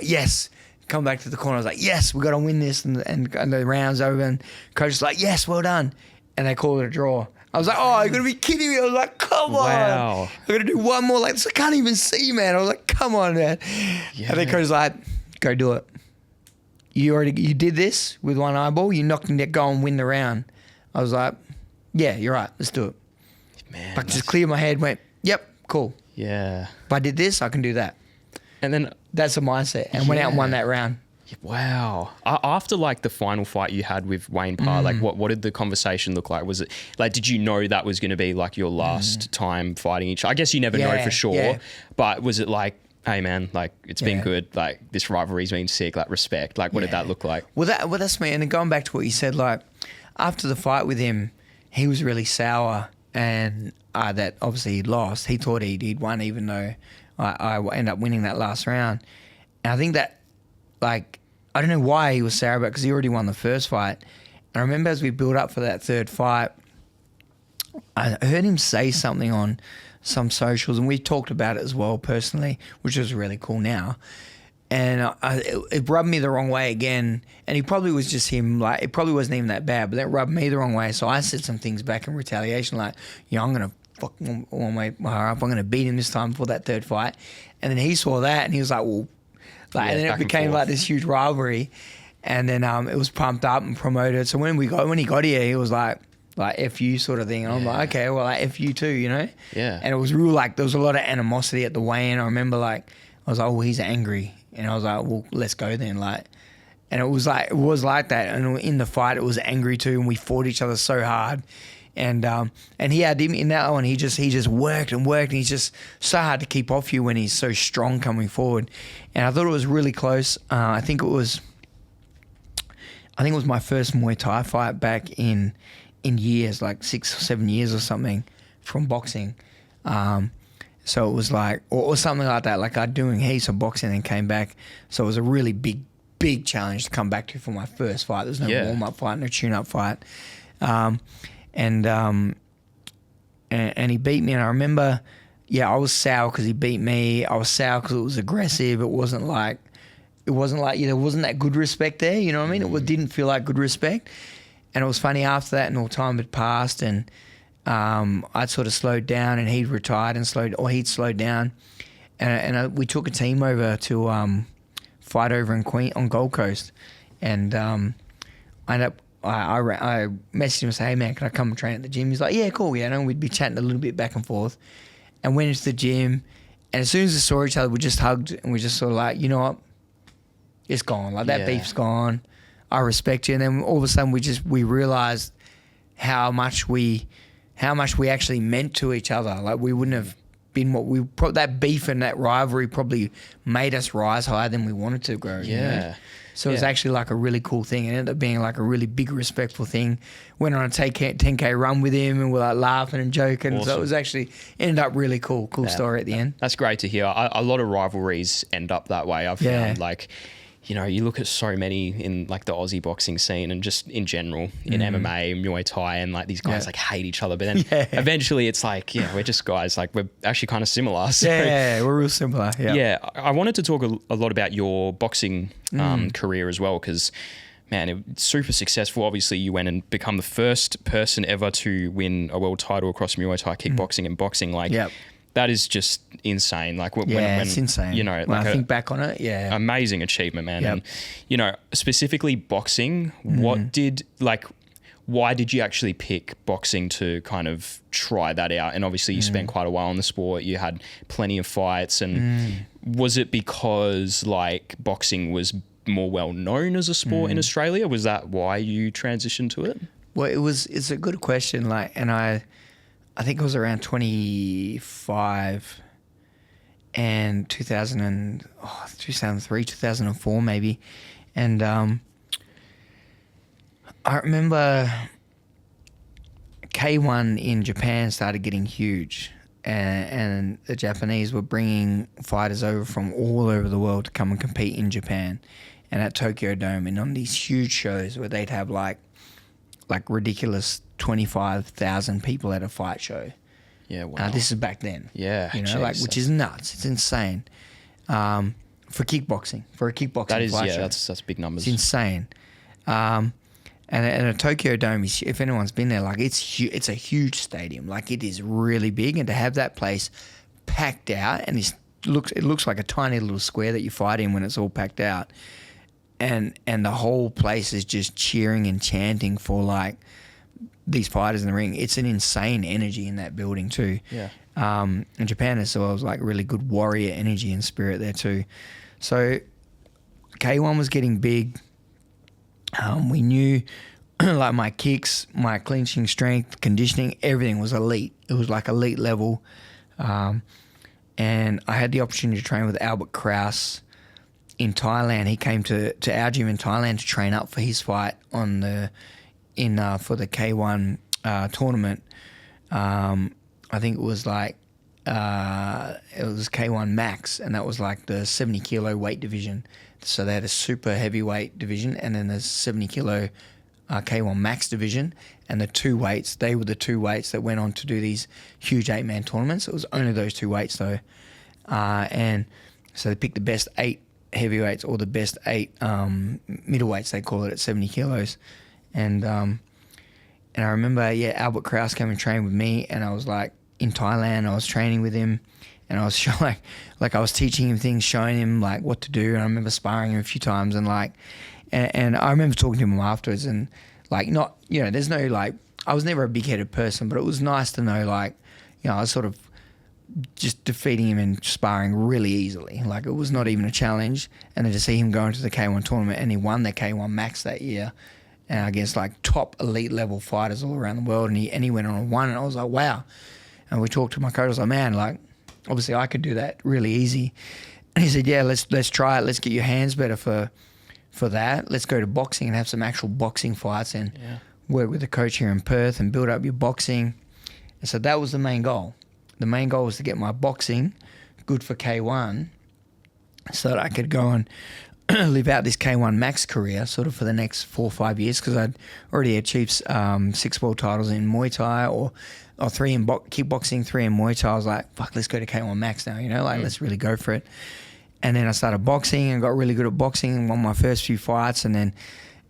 yes. Come back to the corner. I was like, yes, we got to win this. And the round's over. And coach was like, yes, well done. And they called it a draw. I was like, oh, you're going to be kidding me. I was like, come on. I'm going to do one more like this. I can't even see, man. I was like, come on, man. Yeah. And then coach was like, go do it. You did this with one eyeball. You knocked him down, go and win the round. I was like, yeah, you're right. Let's do it. Man, I just cleared my head, went, yep, cool. Yeah. If I did this, I can do that. And then that's the mindset. And went out and won that round. Wow. After like the final fight you had with Wayne Parr, like what did the conversation look like? Was it like, did you know that was going to be like your last time fighting each other? I guess you never know for sure, but was it like, hey man, like it's been good, like this rivalry's been sick, like respect, like what did that look like? Well, that's me. And then going back to what you said, like after the fight with him, he was really sour, and that obviously he lost. He thought he'd won, even though I ended up winning that last round. And I think that, like, I don't know why he was sour about it, because he already won the first fight. And I remember as we built up for that third fight, I heard him say something on some socials, and we talked about it as well personally, which was really cool now. And it rubbed me the wrong way again. And he probably was just him, like, it probably wasn't even that bad, but that rubbed me the wrong way. So I said some things back in retaliation, like, I'm going to fuck one way up. I'm going to beat him this time for that third fight. And then he saw that and he was like, well, like, and then it became like this huge rivalry. And then it was pumped up and promoted. So when he got here, he was like F you sort of thing. And I'm like, okay, well, like, F you too, you know? Yeah. And it was real, like, there was a lot of animosity at the weigh-in. I remember, like, I was like, oh, he's angry. And I was like, well, let's go then. Like, and it was like that. And in the fight, it was angry too. And we fought each other so hard. And he had him in that one. He just worked and worked. And he's just so hard to keep off you when he's so strong coming forward. And I thought it was really close. I think it was my first Muay Thai fight back in years, like 6 or 7 years or something from boxing. So it was like, or something like that. Like I'd doing heaps of boxing and came back. So it was a really big challenge to come back to for my first fight. There's no warm-up fight, no tune-up fight. And he beat me. And I remember, I was sour because he beat me. I was sour because it was aggressive. It wasn't like, there wasn't that good respect there. You know what I mean? It didn't feel like good respect. And it was funny after that, and all time had passed, and I'd sort of slowed down, and he'd retired and he'd slowed down, and we took a team over to fight over on Gold Coast, and I ended up I messaged him and said, hey man, can I come and train at the gym? He's like, yeah, cool, yeah. And we'd be chatting a little bit back and forth, and went into the gym, and as soon as we saw each other, we just hugged, and we just sort of like, you know what, it's gone, like that beef's gone. I respect you. And then all of a sudden we realized how much we actually meant to each other. Like we wouldn't have been that beef and that rivalry probably made us rise higher than we wanted to grow. Yeah. You know? So it was actually like a really cool thing. It ended up being like a really big, respectful thing. Went on a 10K run with him, and we're like laughing and joking. Awesome. So it was actually ended up really cool story at the end. That's great to hear. A lot of rivalries end up that way. I've found, like, you know, you look at so many in like the Aussie boxing scene and just in general in MMA, Muay Thai, and like these guys like hate each other. But then eventually it's like, we're just guys, like we're actually kind of similar. So, we're real similar. Yeah. I wanted to talk a lot about your boxing career as well, because man, it's super successful. Obviously, you went and become the first person ever to win a world title across Muay Thai, kickboxing and boxing. Like, that is just insane. Like when it's insane. You know, when I think back on it, amazing achievement, man. And you know, specifically boxing. Why did you actually pick boxing to kind of try that out? And obviously, you spent quite a while in the sport. You had plenty of fights, and was it because like boxing was more well known as a sport in Australia? Was that why you transitioned to it? Well, it's a good question. Like, and I think it was around 25 and 2003, 2004 maybe. And I remember K1 in Japan started getting huge, and the Japanese were bringing fighters over from all over the world to come and compete in Japan and at Tokyo Dome, and on these huge shows where they'd have like ridiculous 25,000 people at a fight show. Yeah, wow. This is back then. Yeah, you know, like, which is nuts. It's insane. For kickboxing, for a kickboxing that is, fight show. That's big numbers. It's insane. And a Tokyo Dome is, if anyone's been there, like it's a huge stadium. Like it is really big, and to have that place packed out, and it looks like a tiny little square that you fight in when it's all packed out. And the whole place is just cheering and chanting for like these fighters in the ring. It's an insane energy in that building too. Yeah. In Japan as well, it was like really good warrior energy and spirit there too. So K1 was getting big. We knew like my kicks, my clinching strength, conditioning, everything was elite. It was like elite level. And I had the opportunity to train with Albert Kraus in Thailand. He came to our gym in Thailand to train up for his fight for the K1 tournament. I think it was like it was K1 Max, and that was like the 70 kilo weight division. So they had a super heavyweight division, and then the 70 kilo K1 Max division, and the two weights. They were the two weights that went on to do these huge 8-man tournaments. It was only those two weights though, and so they picked the best 8 heavyweights or the best 8 middleweights. They call it at 70 kilos, and I remember Albert Kraus came and trained with me, and I was like in Thailand. I was training with him, and I was like I was teaching him things, showing him like what to do. And I remember sparring him a few times, and and I remember talking to him afterwards, and like not, there's no like, I was never a big-headed person, but it was nice to know like, I was sort of just defeating him in sparring really easily. Like it was not even a challenge. And then to see him go into the K1 tournament, and he won the K1 Max that year, and against like top elite level fighters all around the world, and he went on and won, and I was like, wow. And we talked to my coach. I was like, man, like obviously I could do that really easy. And he said, yeah, let's try it. Let's get your hands better for that. Let's go to boxing and have some actual boxing fights, and work with a coach here in Perth and build up your boxing. And so that was the main goal. The main goal was to get my boxing good for K1, so that I could go and live out this K1 Max career sort of for the next 4 or 5 years, because I'd already achieved 6 world titles in Muay Thai, or 3 in kickboxing, 3 in Muay Thai. I was like, fuck, let's go to K1 Max now, let's really go for it. And then I started boxing and got really good at boxing and won my first few fights, and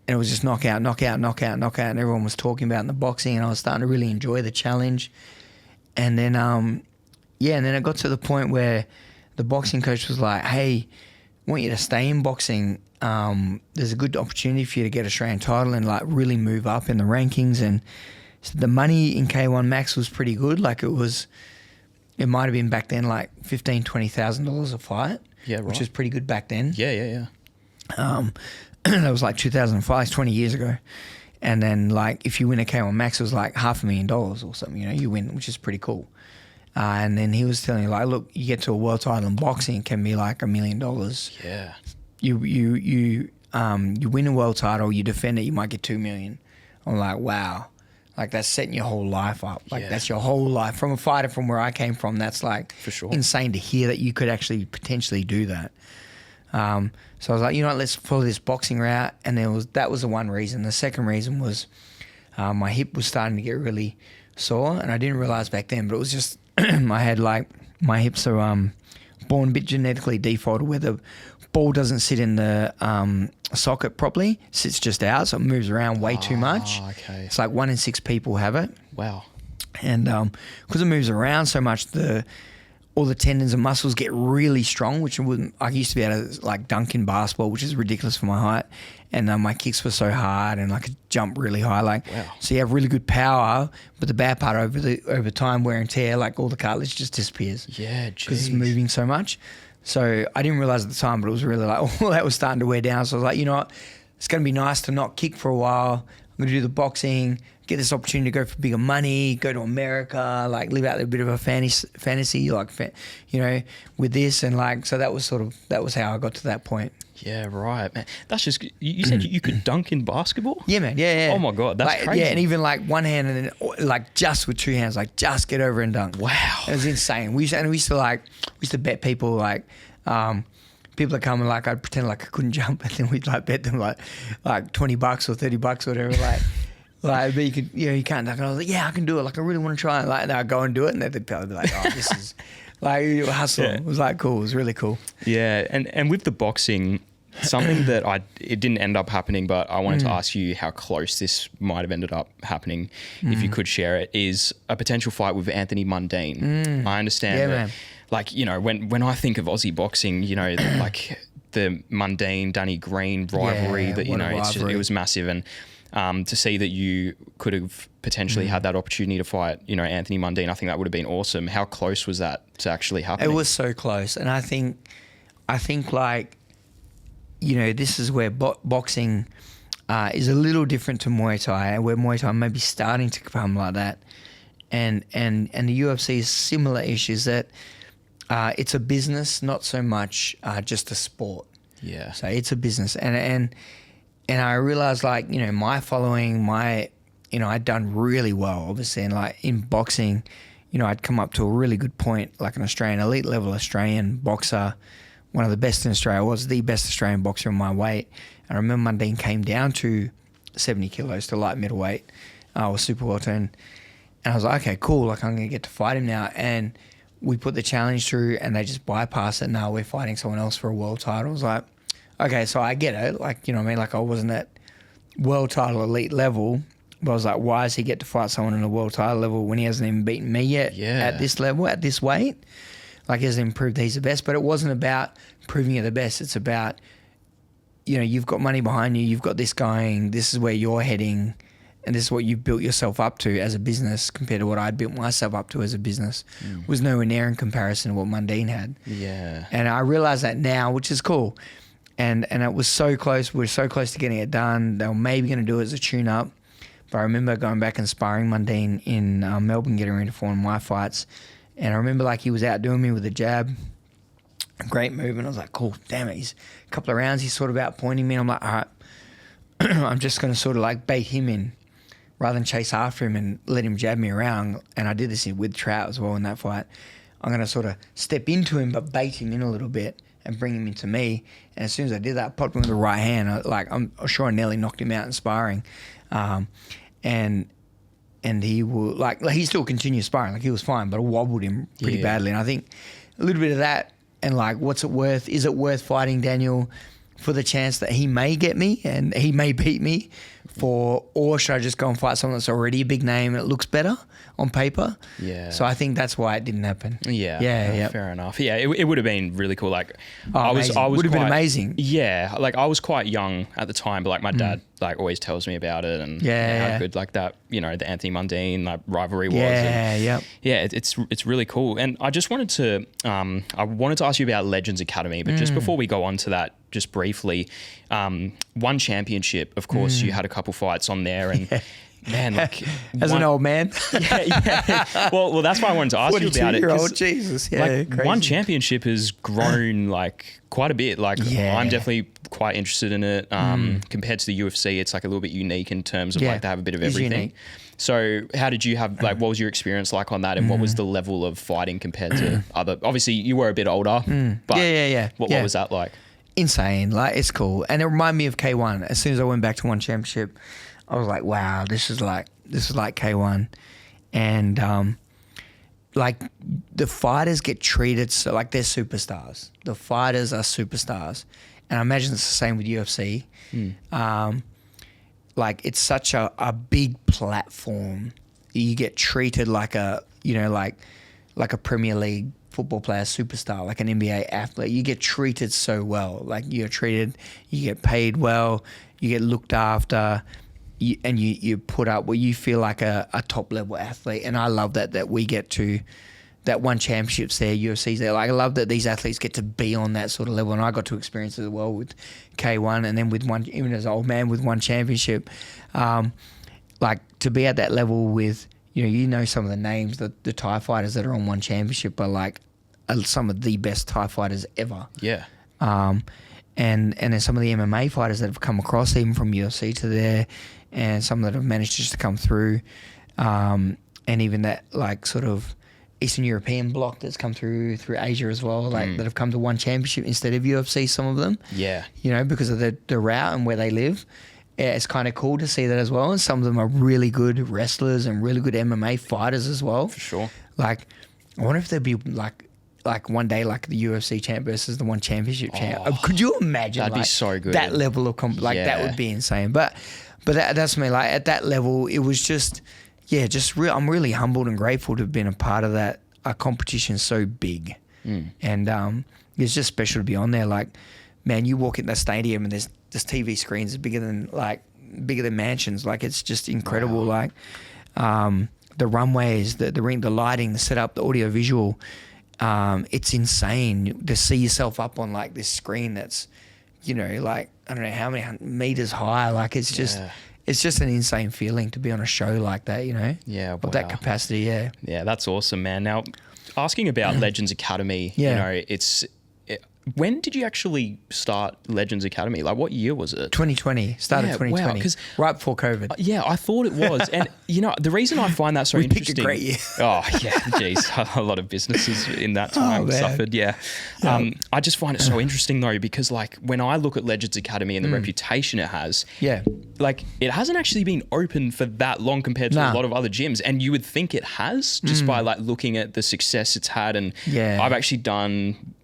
it was just knockout, and everyone was talking about in the boxing, and I was starting to really enjoy the challenge. And then, and then it got to the point where the boxing coach was like, hey, I want you to stay in boxing. There's a good opportunity for you to get Australian title and like really move up in the rankings. And so the money in K1 Max was pretty good. Like it might have been back then like $15,000, $20,000 a fight. Yeah, right. Which was pretty good back then. Yeah. That was like 2005, 20 years ago. And then like if you win a K1 Max, it was like $500,000 or something, you win, which is pretty cool. And then he was telling you like, look, you get to a world title in boxing, it can be like $1 million. Yeah. You win a world title, you defend it, you might get $2 million. I'm like, wow. Like that's setting your whole life up. Like that's your whole life. From a fighter from where I came from, that's like for sure insane to hear that you could actually potentially do that. So I was like, let's follow this boxing route. And that was the one reason. The second reason was my hip was starting to get really sore, and I didn't realize back then, but it was just I had like my hips are born a bit genetically defaulted, where the ball doesn't sit in the socket properly, sits just out, so it moves around way too much. Okay. It's like 1 in 6 people have it. Wow. And because it moves around so much, all the tendons and muscles get really strong, which I used to be able to like dunk in basketball, which is ridiculous for my height. And my kicks were so hard, and I could jump really high. Like, wow. So you have really good power, but the bad part over time, wear and tear, like all the cartilage just disappears. Yeah, because it's moving so much. So I didn't realize at the time, but it was really like all that was starting to wear down. So I was like, what? It's going to be nice to not kick for a while. I'm going to do the boxing, get this opportunity to go for bigger money, go to America, like live out a bit of a fantasy, like, with this. And like, so that was how I got to that point. Yeah, right, man. That's just, you said you could dunk in basketball? Yeah, man. Yeah. Oh my God, that's like, crazy. Yeah, and even like one hand and then like just with 2 hands, like just get over and dunk. Wow. It was insane. We used to bet people like, people that come and like I'd pretend like I couldn't jump, and then we'd like bet them like $20 or $30 or whatever, but you could, you can't dunk. And I was like, yeah, I can do it. Like I really want to try it. Like, and I'd go and do it, and they'd probably be like, oh, this is like hustle. Yeah. It was like cool. It was really cool. Yeah, and with the boxing, something that it didn't end up happening, but I wanted to ask you how close this might have ended up happening, if you could share it, is a potential fight with Anthony Mundine. I understand that. Man. Like, when I think of Aussie boxing, like the Mundine, Danny Green rivalry, it was massive. And to see that you could have potentially had that opportunity to fight, Anthony Mundine, I think that would have been awesome. How close was that to actually happening? It was so close. And I think like, this is where boxing is a little different to Muay Thai, where Muay Thai may be starting to become like that. And the UFC is similar issues that it's a business, not so much just a sport. Yeah. So it's a business. And I realized, like, my following, I'd done really well, obviously. And like in boxing, I'd come up to a really good point, like an Australian, elite level Australian boxer, one of the best in Australia. I was the best Australian boxer in my weight. And I remember Mundine came down to 70 kilos to light middleweight. I was super welterweight. And I was like, okay, cool. Like, I'm going to get to fight him now. And we put the challenge through and they just bypassed it. Now we're fighting someone else for a world title. I was like, okay, so I get it. Like, you know what I mean? Like, I wasn't at world title elite level. But I was like, why does he get to fight someone in a world title level when he hasn't even beaten me yet at this level, at this weight? Like, he hasn't even proved he's the best. But it wasn't about proving you're the best. It's about, you've got money behind you. You've got this going. This is where you're heading. And this is what you built yourself up to as a business compared to what I'd built myself up to as a business. Was nowhere near in comparison to what Mundine had. Yeah. And I realize that now, which is cool. And it was so close. We were so close to getting it done. They were maybe going to do it as a tune-up. But I remember going back and sparring Mundine in Melbourne, getting ready for one of my fights. And I remember, like, he was outdoing me with a jab. Great movement. I was like, cool, damn it. He's a couple of rounds, he's sort of outpointing me. And I'm like, all right, I'm just going to sort of like bait him in rather than chase after him and let him jab me around. And I did this with Trout as well in that fight. I'm going to sort of step into him but bait him in a little bit and bring him into me. And as soon as I did that, I popped him with the right hand. I'm sure I nearly knocked him out in sparring. And he will, like he still continued sparring. Like, he was fine, but I wobbled him pretty badly. And I think a little bit of that and, like, what's it worth? Is it worth fighting Daniel for the chance that he may get me and he may beat me or should I just go and fight someone that's already a big name and it looks better on paper? Yeah. So I think that's why it didn't happen. Yeah. Fair enough. Yeah, it would have been really cool. Like, I was would have been amazing. Yeah, like I was quite young at the time, but like my dad like always tells me about it and how good like that, the Anthony Mundine like rivalry was. Yeah, it's really cool. And I just wanted to ask you about Legends Academy, but just before we go on to that, just briefly, one championship, of course, you had a couple fights on there and man, like as an old man. Well, that's why I wanted to ask you about it. 42-year-old, Jesus. Yeah, like crazy. One championship has grown like quite a bit. Like I'm definitely quite interested in it. Compared to the UFC, it's like a little bit unique in terms of like they have a bit of everything. Unique. So how did you have, like, what was your experience like on that and what was the level of fighting compared to other, obviously you were a bit older, but what was that like? Insane. Like, it's cool. And it reminded me of K1. As soon as I went back to one championship, I was like, wow, this is like K1. And like the fighters get treated so like they're superstars. The fighters are superstars. And I imagine it's the same with UFC. Like, it's such a big platform. You get treated like a, like a Premier League football player, superstar, like an NBA athlete. You get treated so well. Like, you get paid well, you get looked after, you put up where you feel like a top level athlete. And I love that we get to that one championships there, UFC's there. Like, I love that these athletes get to be on that sort of level, and I got to experience it as well with K1, and then with one, even as an old man, with one championship. Like, to be at that level with, some of the names, the Thai fighters that are on one championship are like some of the best Thai fighters ever. Yeah. And then some of the MMA fighters that have come across, even from UFC to there, and some that have managed just to come through, and even that like sort of Eastern European bloc that's come through Asia as well, like that have come to one championship instead of UFC, some of them. Yeah. Because of the route and where they live. Yeah, it's kind of cool to see that as well. And some of them are really good wrestlers and really good MMA fighters as well. For sure. Like, I wonder if there'd be like one day like the UFC champ versus the one championship champ. Could you imagine? That'd be so good. That level of that would be insane. But that's me. Like, at that level, it was just I'm really humbled and grateful to have been a part of that. A competition so big, and it's just special to be on there. Like, man, you walk in the stadium and there's TV screens bigger than mansions. Like, it's just incredible. Wow. Like, the runways, the ring, the lighting, the setup, the audio visual. It's insane to see yourself up on like this screen that's you know, like, I don't know how many meters high. Like, it's just an insane feeling to be on a show like that, you know? Yeah. Of that capacity, yeah. Yeah, that's awesome, man. Now, asking about Legends Academy, you know, when did you actually start Legends Academy? Like, what year was it? 2020. Started 2020. Wow, right before COVID. Yeah, I thought it was. And, you know, the reason I find that so interesting. Picked a great year. Oh, yeah, geez. A lot of businesses in that time suffered, yeah. I just find it so interesting, though, because, like, when I look at Legends Academy and the reputation it has, like, it hasn't actually been open for that long compared to a lot of other gyms. And you would think it has just by, like, looking at the success it's had. And I've actually done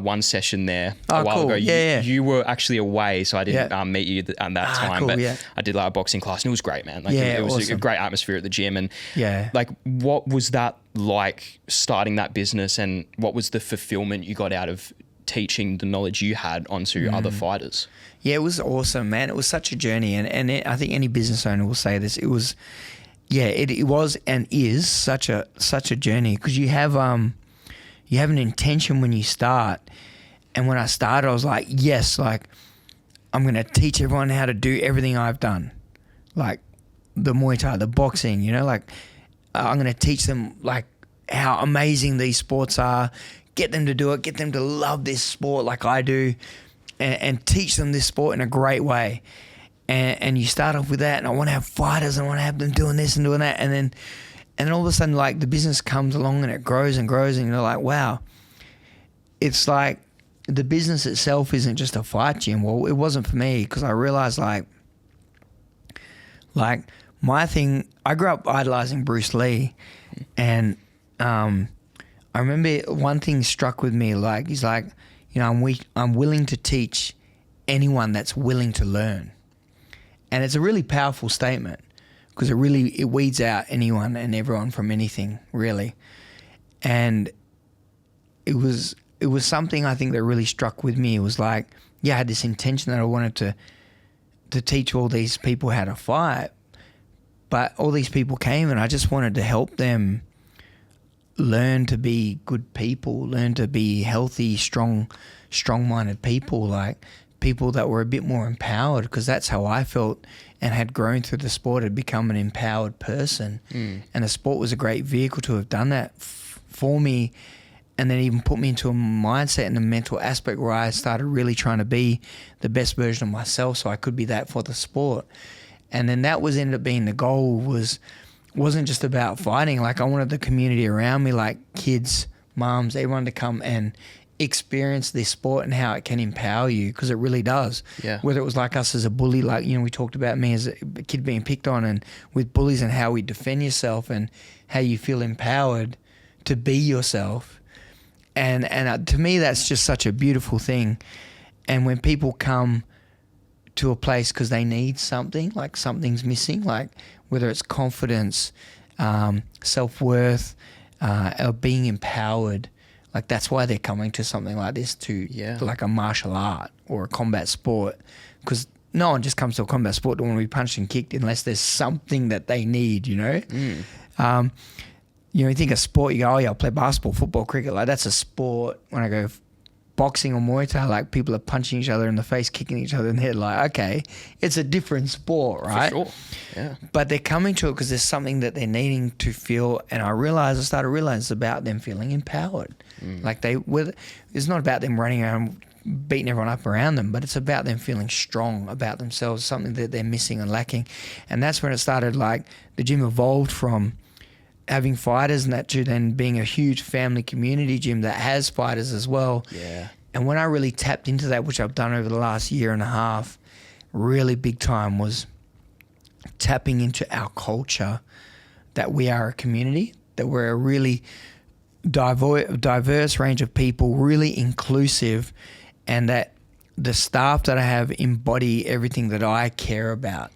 one session there a while ago. You were actually away, so I didn't meet you at that time. But I did like a boxing class, and it was great, man. Like it was awesome. A great atmosphere at the gym, and like, what was that like starting that business, and what was the fulfillment you got out of teaching the knowledge you had onto other fighters? Yeah, it was awesome, man. It was such a journey, and I think any business owner will say this. It was, it was and is such a journey, because you have an intention when you start. And when I started, I was like, yes, like, I'm going to teach everyone how to do everything I've done. Like the Muay Thai, the boxing, you know, like I'm going to teach them like how amazing these sports are, get them to do it, get them to love this sport like I do, and teach them this sport in a great way. And you start off with that, and I want to have fighters, and I want to have them doing this and doing that. And then all of a sudden, like, the business comes along and it grows and grows, and you're like, wow. It's like the business itself isn't just a fight gym. Well, it wasn't for me, because I realized, like my thing, I grew up idolizing Bruce Lee, and I remember one thing struck with me. Like, he's like, you know, I'm willing to teach anyone that's willing to learn. And it's a really powerful statement, because it weeds out anyone and everyone from anything, really. And it was something, I think, that really struck with me. It was like, I had this intention that I wanted to teach all these people how to fight, but all these people came, and I just wanted to help them learn to be good people, learn to be healthy, strong-minded people, like people that were a bit more empowered, because that's how I felt, and had grown through the sport, had become an empowered person. And the sport was a great vehicle to have done that for me, and then even put me into a mindset and a mental aspect where I started really trying to be the best version of myself, so I could be that for the sport. And then that ended up being the goal. Wasn't just about fighting. Like, I wanted the community around me, like kids, moms, everyone, to come and experience this sport and how it can empower you, because it really does. Whether it was like us as a bully, like, you know, we talked about me as a kid being picked on, and with bullies, and how we defend yourself and how you feel empowered to be yourself. And to me, that's just such a beautiful thing. And when people come to a place because they need something, like something's missing, like whether it's confidence, self-worth, or being empowered, like that's why they're coming to something like this, to like a martial art or a combat sport, because no one just comes to a combat sport to want to be punched and kicked unless there's something that they need, you know? You know, you think of sport, you go, oh yeah, I'll play basketball, football, cricket, like that's a sport. When I go boxing or Muay Thai, like people are punching each other in the face, kicking each other in the head, like, okay, it's a different sport, right? For sure, yeah. But they're coming to it because there's something that they're needing to feel, and I started realizing it's about them feeling empowered. Like it's not about them running around beating everyone up around them, but it's about them feeling strong about themselves, something that they're missing and lacking. And that's when it started, like the gym evolved from having fighters and that to then being a huge family community gym that has fighters as well. Yeah. And when I really tapped into that, which I've done over the last year and a half, really big time, was tapping into our culture, that we are a community, that we're a really diverse range of people, really inclusive, and that the staff that I have embody everything that I care about,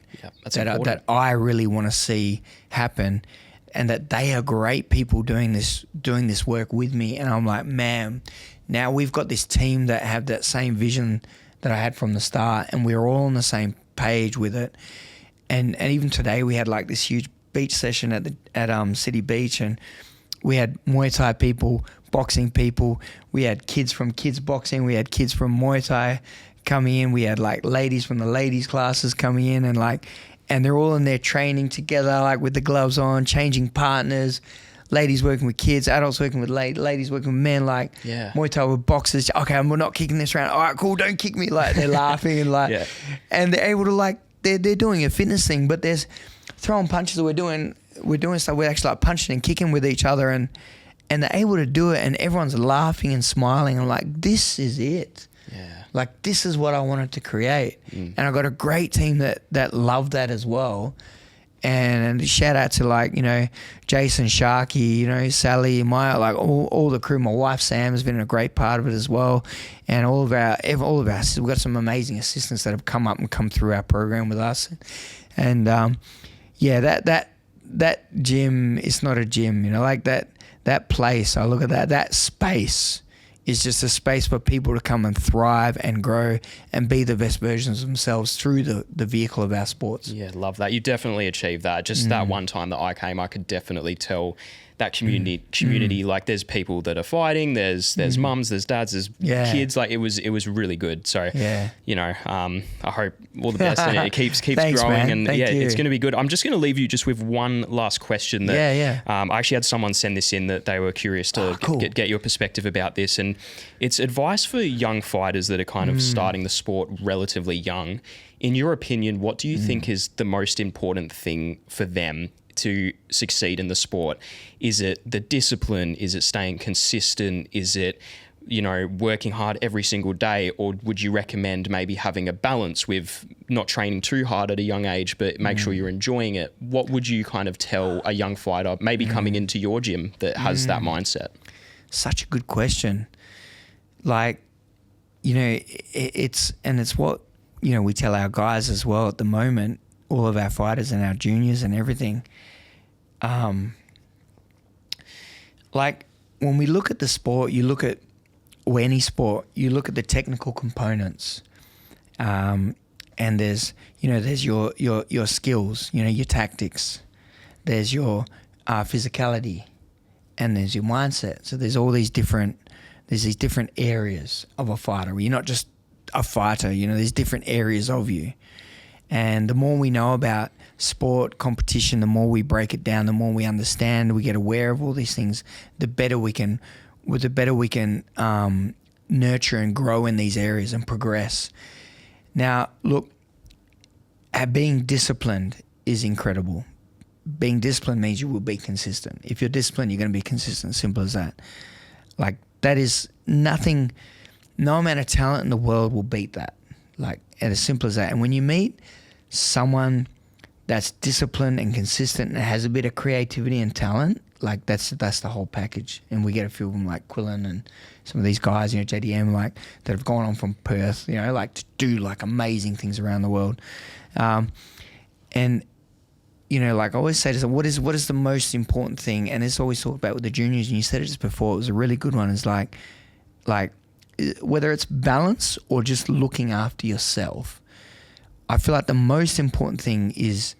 that I really want to see happen. And that they are great people doing this work with me. And I'm like, man, now we've got this team that have that same vision that I had from the start, and we're all on the same page with it. And even today we had like this huge beach session at City Beach, and we had Muay Thai people, boxing people. We had kids from kids boxing. We had kids from Muay Thai coming in. We had like ladies from the ladies classes coming in, and they're all in there training together, like with the gloves on, changing partners. Ladies working with kids, adults working with ladies working with men, like Muay Thai with boxers. Okay, we're not kicking this round. All right, cool, don't kick me. Like they're laughing and like, and they're able to like, they're doing a fitness thing, but there's throwing punches. We're doing stuff. We're actually like punching and kicking with each other, and they're able to do it, and everyone's laughing and smiling. I'm like, this is it. Yeah. Like this is what I wanted to create, and I got a great team that loved that as well. And shout out to like, you know, Jason, Sharky, you know, Sally, Maya, like all the crew. My wife Sam has been a great part of it as well, and all of our we've got some amazing assistants that have come through our program with us, and that gym is not a gym, you know, like that place. I look at that space is just a space for people to come and thrive and grow and be the best versions of themselves through the vehicle of our sports. Yeah, love that. You definitely achieved that. Just that one time that I came, I could definitely tell that community, like there's people that are fighting, there's mums, there's dads, there's kids. Like it was really good. So you know, I hope all the best and it keeps Thanks, growing. Man. And Thank you. It's going to be good. I'm just going to leave you just with one last question that I actually had someone send this in that they were curious to get your perspective about this, and it's advice for young fighters that are kind of starting the sport relatively young. In your opinion, what do you think is the most important thing for them to succeed in the sport? Is it the discipline? Is it staying consistent? Is it, you know, working hard every single day? Or would you recommend maybe having a balance with not training too hard at a young age, but make sure you're enjoying it? What would you kind of tell a young fighter maybe coming into your gym that has that mindset? Such a good question. Like, you know, it's what, you know, we tell our guys as well at the moment, all of our fighters and our juniors and everything. Like when we look at the sport, you look at any sport, you look at the technical components, and there's your skills, you know, your tactics, there's your physicality, and there's your mindset. So there's these different areas of a fighter. You're not just a fighter, you know, there's different areas of you. And the more we know about sport, competition, the more we break it down, the more we understand, we get aware of all these things, the better we can nurture and grow in these areas and progress. Now, look, being disciplined is incredible. Being disciplined means you will be consistent. If you're disciplined, you're going to be consistent. Simple as that. Like that is nothing, no amount of talent in the world will beat that. Like as simple as that. And when you meet someone that's disciplined and consistent and has a bit of creativity and talent, like that's the whole package. And we get a few of them like Quillen and some of these guys, you know, JDM, like that have gone on from Perth, you know, like to do like amazing things around the world. And you know, like I always say to them, what is the most important thing? And it's always talked about with the juniors, and you said it just before, it was a really good one, is like whether it's balance or just looking after yourself. I feel like the most important thing is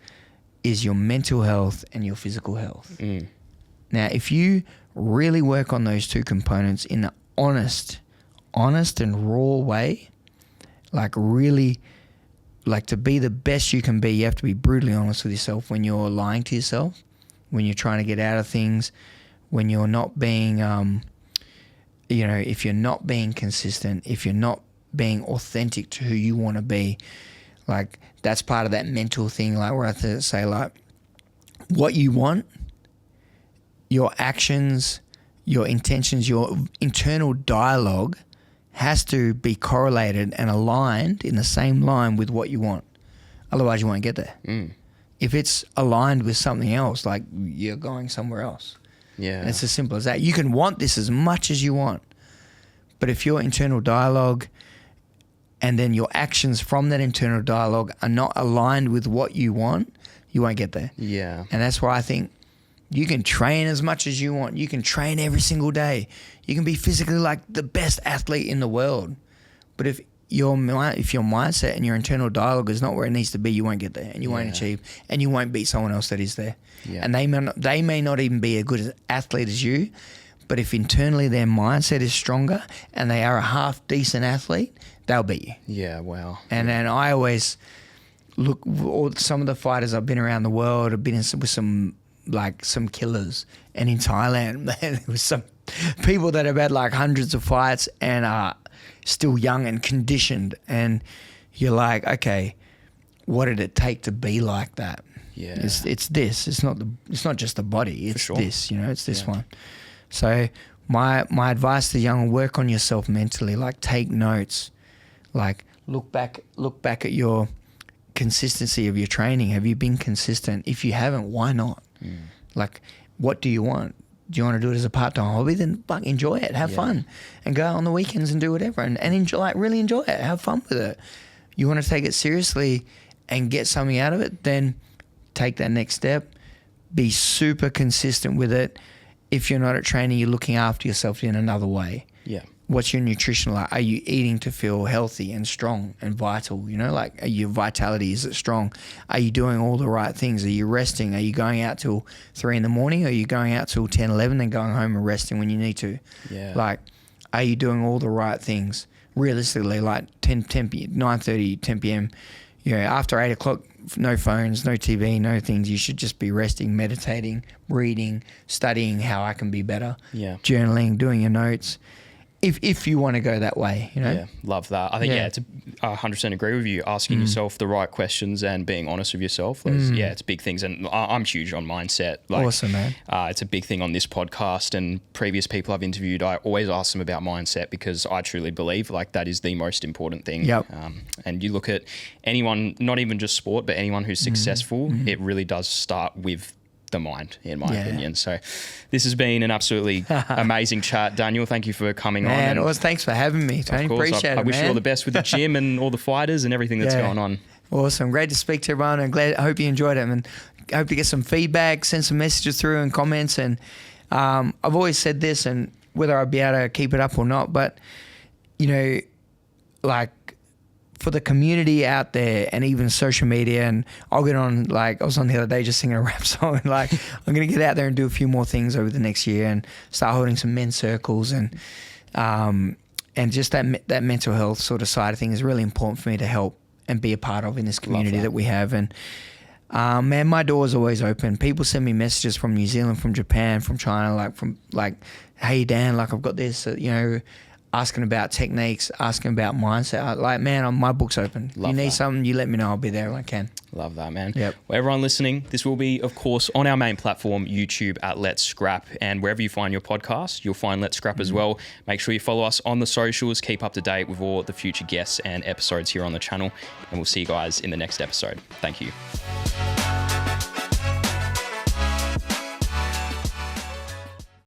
your mental health and your physical health. Now, if you really work on those two components in an honest and raw way, like really, like to be the best you can be, you have to be brutally honest with yourself when you're lying to yourself, when you're trying to get out of things, when you're not being, you know, if you're not being consistent, if you're not being authentic to who you want to be, like that's part of that mental thing, like where I have to say like what you want, your actions, your intentions, your internal dialogue has to be correlated and aligned in the same line with what you want. Otherwise you won't get there. If it's aligned with something else, like you're going somewhere else. Yeah. And it's as simple as that. You can want this as much as you want, but if your internal dialogue and then your actions from that internal dialogue are not aligned with what you want, you won't get there. Yeah. And that's why I think you can train as much as you want. You can train every single day. You can be physically like the best athlete in the world. But if your mindset and your internal dialogue is not where it needs to be, you won't get there, and you won't achieve, and you won't beat someone else that is there. Yeah. And they may not even be a good athlete as you, But if internally their mindset is stronger and they are a half decent athlete, they'll beat you. Yeah, wow. And I always look, some of the fighters I've been around the world, I've been with some killers. And in Thailand, man, there was some people that have had like hundreds of fights and are still young and conditioned. And you're like, okay, what did it take to be like that? Yeah. It's this. It's not just the body. It's sure. this. It's this one. So my advice to young, work on yourself mentally. Like, take notes. Like, look back at your consistency of your training. Have you been consistent? If you haven't, why not? Like, what do you want? Do you want to do it as a part-time hobby? Then enjoy it. Have fun. And go out on the weekends and do whatever. And enjoy, like, really enjoy it. Have fun with it. You want to take it seriously and get something out of it, then take that next step. Be super consistent with it. If you're not at training, you're looking after yourself in another way. Yeah. What's your nutrition like? Are you eating to feel healthy and strong and vital? Like, your vitality, is it strong? Are you doing all the right things? Are you resting? Are you going out till 3 a.m? Or are you going out till 10, 11, then going home and resting when you need to? Yeah. Like, are you doing all the right things? Realistically, like 9:30, 10 p.m, after 8 o'clock, no phones, no TV, no things. You should just be resting, meditating, reading, studying how I can be better. Yeah. Journaling, doing your notes. If you want to go that way, Yeah, love that. I think, it's 100% agree with you. Asking yourself the right questions and being honest with yourself. It's big things. And I'm huge on mindset. Like, awesome, man. It's a big thing on this podcast, and previous people I've interviewed, I always ask them about mindset because I truly believe like that is the most important thing. Yep. And you look at anyone, not even just sport, but anyone who's successful, it really does start with the mind, in my opinion. So this has been an absolutely amazing chat, Daniel. Thank you for coming on. And thanks for having me, Tony. Appreciate it, I wish you all the best with the gym and all the fighters and everything that's going on. Awesome. Great to speak to everyone. I hope you enjoyed it, and I hope to get some feedback, send some messages through and comments. And I've always said this, and whether I'll be able to keep it up or not, but like, for the community out there and even social media, and I'll get on, like I was on the other day just singing a rap song, and like I'm going to get out there and do a few more things over the next year and start holding some men's circles, and just that mental health sort of side of things is really important for me to help and be a part of in this community that we have. And man, my door is always open. People send me messages from New Zealand, from Japan, from China, hey Dan, like I've got this, asking about techniques, asking about mindset. Like, man, my book's open. Love you need that. something, you let me know. I'll be there when I can. Love that, man. Yep. Well, everyone listening, this will be, of course, on our main platform, YouTube at Let's Scrap. And wherever you find your podcast, you'll find Let's Scrap as well. Make sure you follow us on the socials. Keep up to date with all the future guests and episodes here on the channel. And we'll see you guys in the next episode. Thank you.